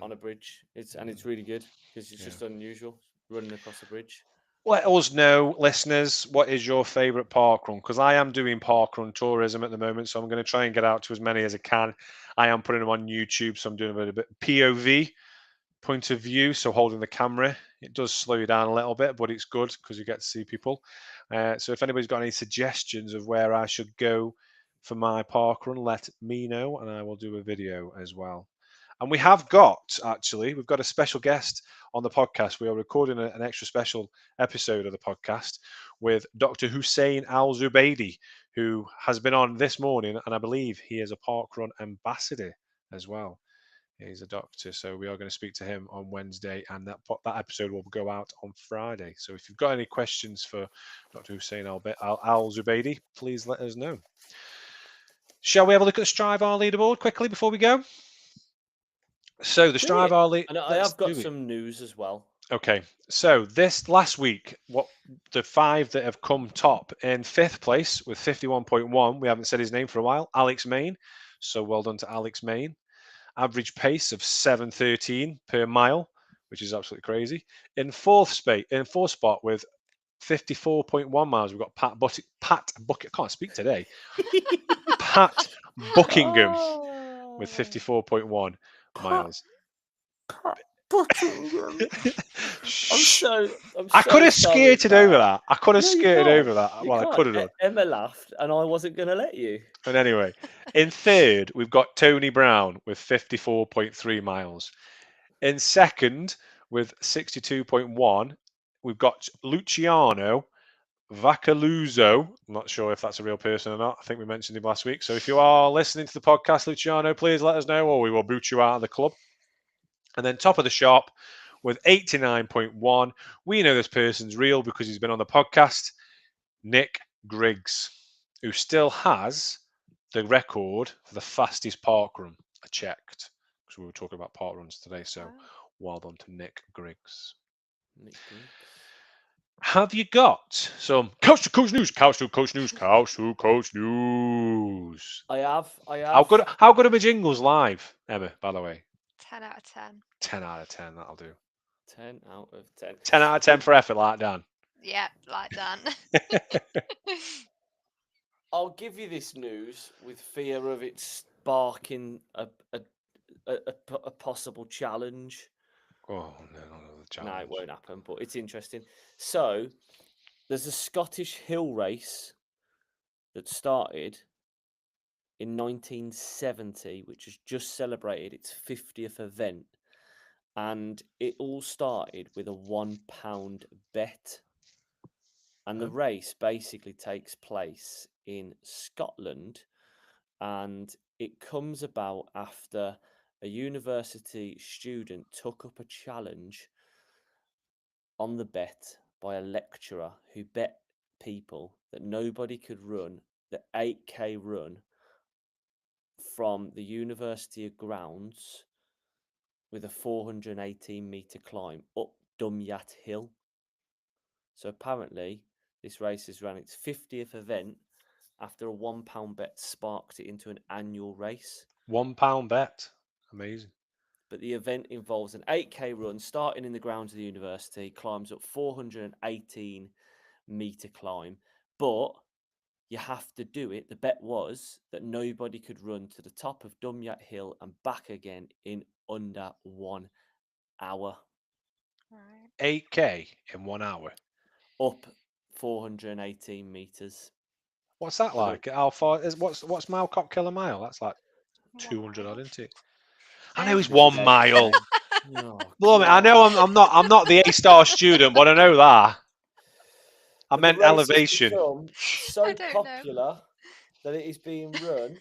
S3: on a bridge. It's really good because it's
S1: Yeah.
S3: just unusual running across a bridge.
S1: Let us know, listeners, what is your favourite parkrun? Because I am doing parkrun tourism at the moment, so I'm going to try and get out to as many as I can. I am putting them on YouTube, so I'm doing a bit POV, point of view, so holding the camera. It does slow you down a little bit, but it's good because you get to see people. So if anybody's got any suggestions of where I should go for my parkrun, let me know, and I will do a video as well. And we've got a special guest on the podcast. We are recording an extra special episode of the podcast with Dr. Hussein Al Zubaidi, who has been on this morning, and I believe he is a parkrun ambassador as well. He's a doctor, so we are going to speak to him on Wednesday, and that episode will go out on Friday. So if you've got any questions for Dr. Hussein Al Zubaidi, please let us know. Shall we have a look at the Strive R leaderboard quickly before we go? So the Strive R lead.
S3: And I have got some news as well.
S1: Okay, so this last week, what the 5 that have come top in 5th place with 51.1, we haven't said his name for a while, Alex Main. So well done to Alex Main. Average pace of 7:13 per mile, which is absolutely crazy. In fourth spot with 54.1 miles, we've got Pat Bucket. I can't speak today. Pat Buckingham with 54.1 miles. I could have skirted over that. I could have skirted over that. Well, I could have done.
S3: Emma laughed, and I wasn't going to let you.
S1: But anyway, in third, we've got Tony Brown with 54.3 miles. In second, with 62.1, we've got Luciano Vacaluzzo. I'm not sure if that's a real person or not. I think we mentioned him last week. So if you are listening to the podcast, Luciano, please let us know, or we will boot you out of the club. And then top of the shop with 89.1, we know this person's real because he's been on the podcast, Nick Griggs, who still has the record for the fastest park run. I checked because we were talking about park runs today. So well done to Nick Griggs. Have you got some couch to coach news? Couch to coach news. Couch to coach news.
S3: I have.
S1: How good are my jingles live, Emma? By the way,
S4: 10 out of 10.
S1: 10 out of 10. That'll do.
S3: 10 out of 10.
S1: 10 out of 10 for effort, like Dan.
S4: Yeah, like Dan.
S3: I'll give you this news with fear of it sparking a possible challenge.
S1: Oh, no, the challenge.
S3: No, it won't happen, but it's interesting. So, there's a Scottish hill race that started in 1970, which has just celebrated its 50th event. And it all started with a £1 bet. And the race basically takes place in Scotland, and it comes about after a university student took up a challenge on the bet by a lecturer who bet people that nobody could run the 8K run from the university grounds with a 418-metre climb up Dumyat Hill. So apparently this race has ran its 50th event after a £1 bet sparked it into an annual race.
S1: £1 bet. Amazing.
S3: But the event involves an 8K run starting in the grounds of the university, climbs up 418-metre climb, but you have to do it. The bet was that nobody could run to the top of Dumyat Hill and back again in under 1 hour.
S4: Right.
S1: 8K in 1 hour.
S3: Up 418 metres.
S1: What's that like? How far is what's Malcock Kill a mile? That's like 200 odd, isn't it? I know it's 1 mile.
S3: Oh,
S1: Blimey, I know I'm not the A-star student, but I know that. I
S3: But the
S1: meant
S3: race has
S1: elevation.
S3: become so
S4: I don't know.
S3: popular that it is being run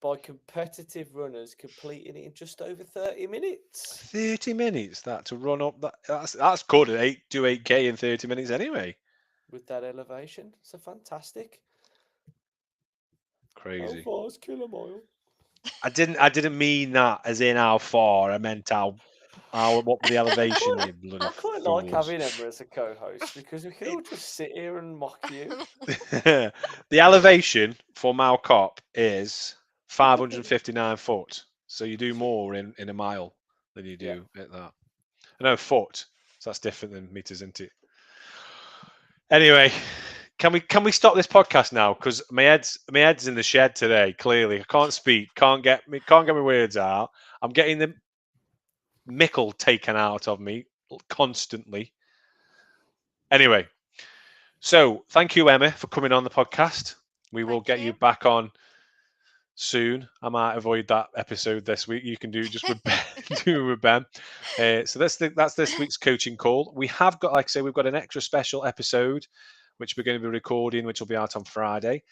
S3: by competitive runners completing it in just over 30 minutes.
S1: 30 minutes that to run up that's good at 8K in 30 minutes anyway.
S3: With that elevation. So fantastic.
S1: Crazy.
S3: How far is Kilomile?
S1: I didn't mean that as in how far. I meant how what the elevation you bloody
S3: I quite like
S1: fools.
S3: having Emma as a co-host because we can all just sit here and mock you.
S1: The elevation for Mount Cop is 559 foot. So you do more in a mile than you do at that. No, foot. So that's different than meters, isn't it? Anyway, can we stop this podcast now? Because my head's in the shed today. Clearly, I can't speak. Can't get my words out. I'm getting the mickle taken out of me constantly. Anyway, so thank you, Emma, for coming on the podcast. We will
S4: Thank
S1: get you
S4: you.
S1: back on soon. I might avoid that episode this week. You can do just with Ben. Do with Ben. So that's this week's coaching call. We have got, like I say, we've got an extra special episode which we're going to be recording, which will be out on Friday.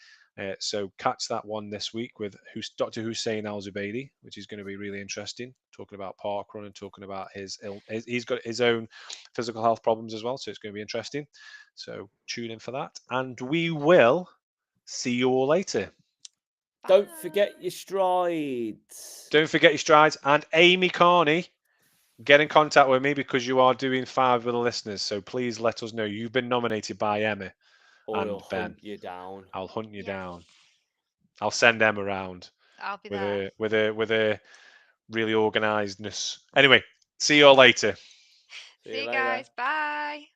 S1: So catch that one this week with Dr. Hussein Al Zubaidi, which is going to be really interesting. Talking about parkrun and talking about he's got his own physical health problems as well. So it's going to be interesting. So tune in for that, and we will see you all later.
S3: Don't forget your strides.
S1: Don't forget your strides. And Amy Carney, get in contact with me because you are doing 5 with the listeners. So please let us know. You've been nominated by Emma
S3: Or
S1: and
S3: he'll
S1: Ben.
S3: hunt you down.
S1: I'll hunt you
S4: Yes.
S1: down. I'll send Emma around
S4: I'll be
S1: with
S4: there.
S1: with a really organizedness. Anyway, see you all later.
S4: See you guys. Bye.